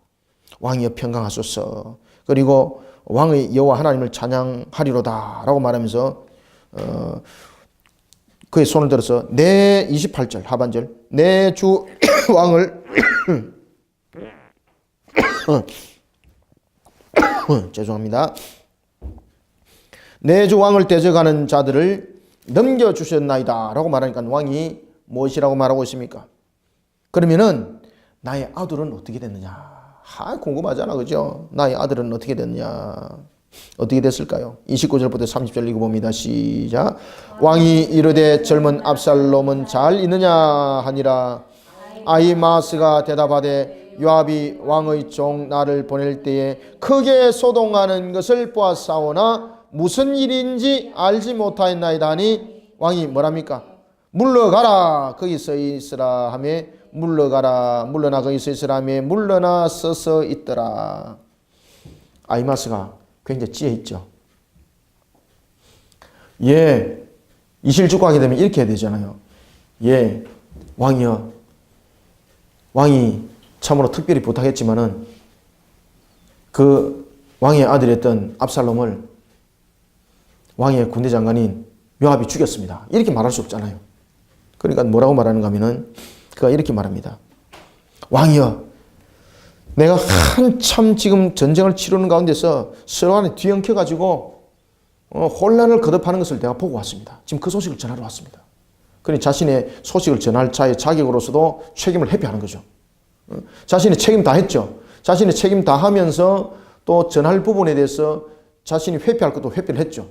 A: 왕이여 평강하소서. 그리고 왕의 여호와 하나님을 찬양하리로다 라고 말하면서 그의 손을 들어서 내 28절 하반절 내 주 왕을 죄송합니다. 내 주 왕을 대적하는 자들을 넘겨주셨나이다 라고 말하니까 왕이 무엇이라고 말하고 있습니까? 그러면은 나의 아들은 어떻게 됐느냐? 궁금하잖아, 그죠? 나의 아들은 어떻게 됐냐? 어떻게 됐을까요? 29절부터 30절 읽어봅니다. 시작. 왕이 이르되 젊은 압살롬은 잘 있느냐 하니라. 아히마스가 대답하되 요압이 왕의 종 나를 보낼 때에 크게 소동하는 것을 보았사오나 무슨 일인지 알지 못하였나이다 하니 왕이 뭐랍니까? 물러가라 거기 서 있으라 하며 물러가라 물러나 거기 서 있으라 하며 물러나 서서 있더라. 아히마스가 굉장히 지혜 있죠. 이실직고하게 되면 이렇게 해야 되잖아요. 왕이여, 왕이 참으로 특별히 부탁했지만은 그 왕의 아들이었던 압살롬을 왕의 군대 장관인 요압이 죽였습니다. 이렇게 말할 수 없잖아요. 그러니까 뭐라고 말하는가 하면은 그가 이렇게 말합니다. 왕이여, 내가 한참 지금 전쟁을 치르는 가운데서 서로 안에 뒤엉켜가지고 혼란을 거듭하는 것을 내가 보고 왔습니다. 지금 그 소식을 전하러 왔습니다. 그러니 자신의 소식을 전할 자의 자격으로서도 책임을 회피하는 거죠. 자신의 책임 다 했죠. 자신의 책임 다 하면서 또 전할 부분에 대해서 자신이 회피할 것도 회피를 했죠.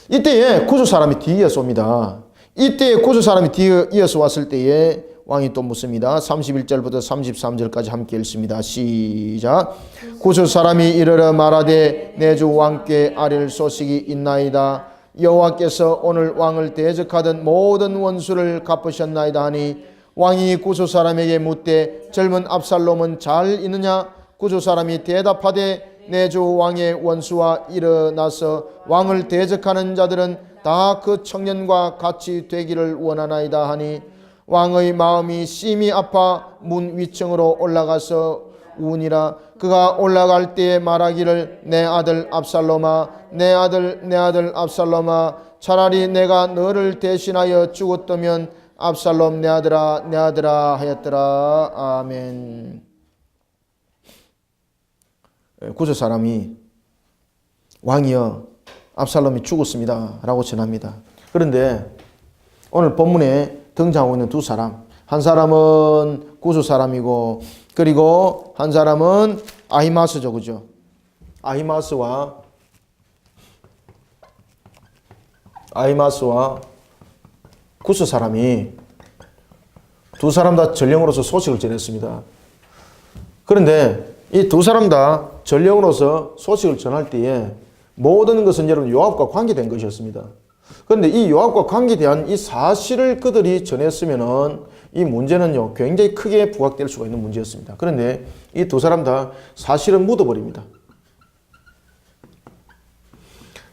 A: 이때에 구주 사람이 뒤이어서 옵니다. 이때에 구주 사람이 뒤이어서 왔을 때에 왕이 또 묻습니다. 31절부터 33절까지 함께 읽습니다. 시작. 구주 사람이 이르러 말하되 내 주 왕께 아릴 소식이 있나이다. 여호와께서 오늘 왕을 대적하던 모든 원수를 갚으셨나이다 하니 왕이 구주 사람에게 묻되 젊은 압살롬은 잘 있느냐? 구주 사람이 대답하되 내 주 왕의 원수와 일어나서 왕을 대적하는 자들은 다 그 청년과 같이 되기를 원하나이다 하니 왕의 마음이 심히 아파 문 위층으로 올라가서 우니라. 그가 올라갈 때에 말하기를 내 아들 압살롬아, 내 아들 압살롬아, 차라리 내가 너를 대신하여 죽었다면 압살롬 내 아들아 하였더라. 아멘. 구주 사람이 왕이여 압살롬이 죽었습니다 라고 전합니다. 그런데 오늘 본문에 등장하고 있는 두 사람, 한 사람은 구주 사람이고 그리고 한 사람은 아히마스죠, 그죠? 아히마스와 구주 사람이 두 사람 다 전령으로서 소식을 전했습니다. 그런데 이 두 사람 다 전령으로서 소식을 전할 때에 모든 것은 여러분 요압과 관계된 것이었습니다. 그런데 이 요압과 관계된 이 사실을 그들이 전했으면은 이 문제는요 굉장히 크게 부각될 수가 있는 문제였습니다. 그런데 이 두 사람 다 사실은 묻어버립니다.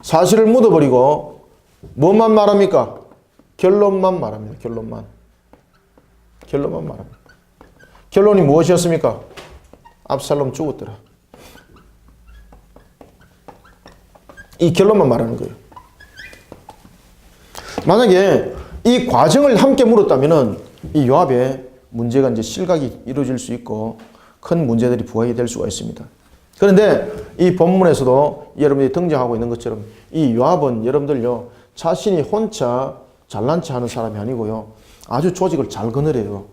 A: 사실을 묻어버리고 뭐만 말합니까? 결론만 말합니다. 결론만 말합니다. 결론이 무엇이었습니까? 압살롬 죽었더라. 이 결론만 말하는 거예요. 만약에 이 과정을 함께 물었다면은 이 요압의 문제가 이제 실각이 이루어질 수 있고 큰 문제들이 부각이 될 수가 있습니다. 그런데 이 본문에서도 여러분들이 등장하고 있는 것처럼 이 요압은 여러분들요 자신이 혼자 잘난 체 하는 사람이 아니고요 아주 조직을 잘 거느려요.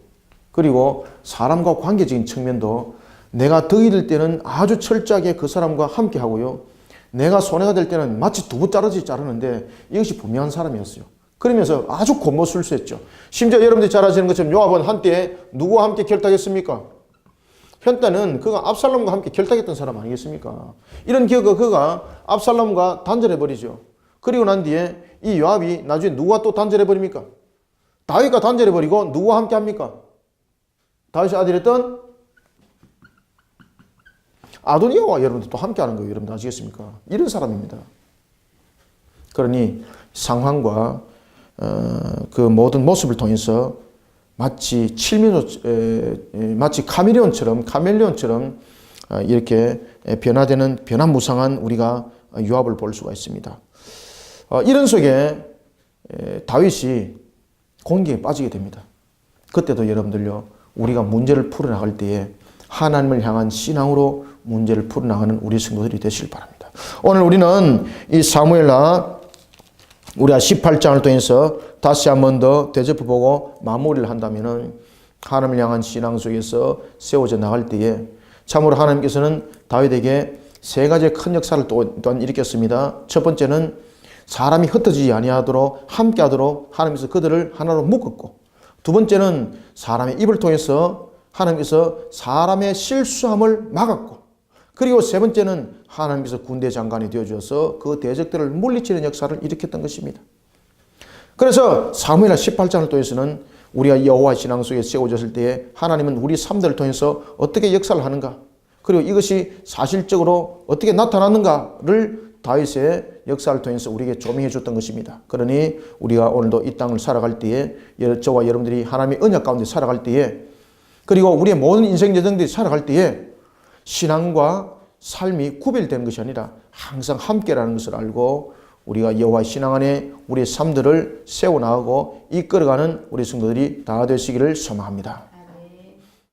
A: 그리고 사람과 관계적인 측면도 내가 덕이 될 때는 아주 철저하게 그 사람과 함께 하고요. 내가 손해가 될 때는 마치 두부 자르듯이 자르는데 이것이 분명한 사람이었어요. 그러면서 아주 곤모술수했죠. 심지어 여러분들이 잘 아시는 것처럼 요압은 한때 누구와 함께 결탁했습니까? 현따는 그가 압살롬과 함께 결탁했던 사람 아니겠습니까? 이런 그가 압살롬과 단절해버리죠. 그리고 난 뒤에 이 요압이 나중에 누구와 또 단절해버립니까? 다윗과 단절해버리고 누구와 함께 합니까? 다윗의 아들이었던 아도니아와 여러분들 또 함께 하는 거예요. 여러분들 아시겠습니까? 이런 사람입니다. 그러니 상황과 그 모든 모습을 통해서 마치 마치 카멜레온처럼 이렇게 변화무쌍한 우리가 요압을 볼 수가 있습니다. 이런 속에 다윗이 공경에 빠지게 됩니다. 그때도 여러분들요, 우리가 문제를 풀어나갈 때에 하나님을 향한 신앙으로 문제를 풀어나가는 우리 성도들이 되시길 바랍니다. 오늘 우리는 이 사무엘하 우리가 18장을 통해서 다시 한 번 더 되짚어보고 마무리를 한다면은 하나님을 향한 신앙 속에서 세워져 나갈 때에 참으로 하나님께서는 다윗에게 세 가지의 큰 역사를 또한 일으켰습니다. 첫 번째는 사람이 흩어지지 아니하도록 함께하도록 하나님께서 그들을 하나로 묶었고, 두 번째는 사람의 입을 통해서 하나님께서 사람의 실수함을 막았고, 그리고 세 번째는 하나님께서 군대 장관이 되어주어서 그 대적들을 물리치는 역사를 일으켰던 것입니다. 그래서 사무엘하 18장을 통해서는 우리가 여호와 신앙 속에 세워졌을 때에 하나님은 우리 삶들을 통해서 어떻게 역사를 하는가, 그리고 이것이 사실적으로 어떻게 나타났는가를 다윗의 역사를 통해서 우리에게 조명해 줬던 것입니다. 그러니 우리가 오늘도 이 땅을 살아갈 때에 저와 여러분들이 하나님의 언약 가운데 살아갈 때에, 그리고 우리의 모든 인생 여정들이 살아갈 때에 신앙과 삶이 구별되는 것이 아니라 항상 함께라는 것을 알고 우리가 여호와의 신앙 안에 우리의 삶들을 세워나가고 이끌어가는 우리 성도들이 다 되시기를 소망합니다.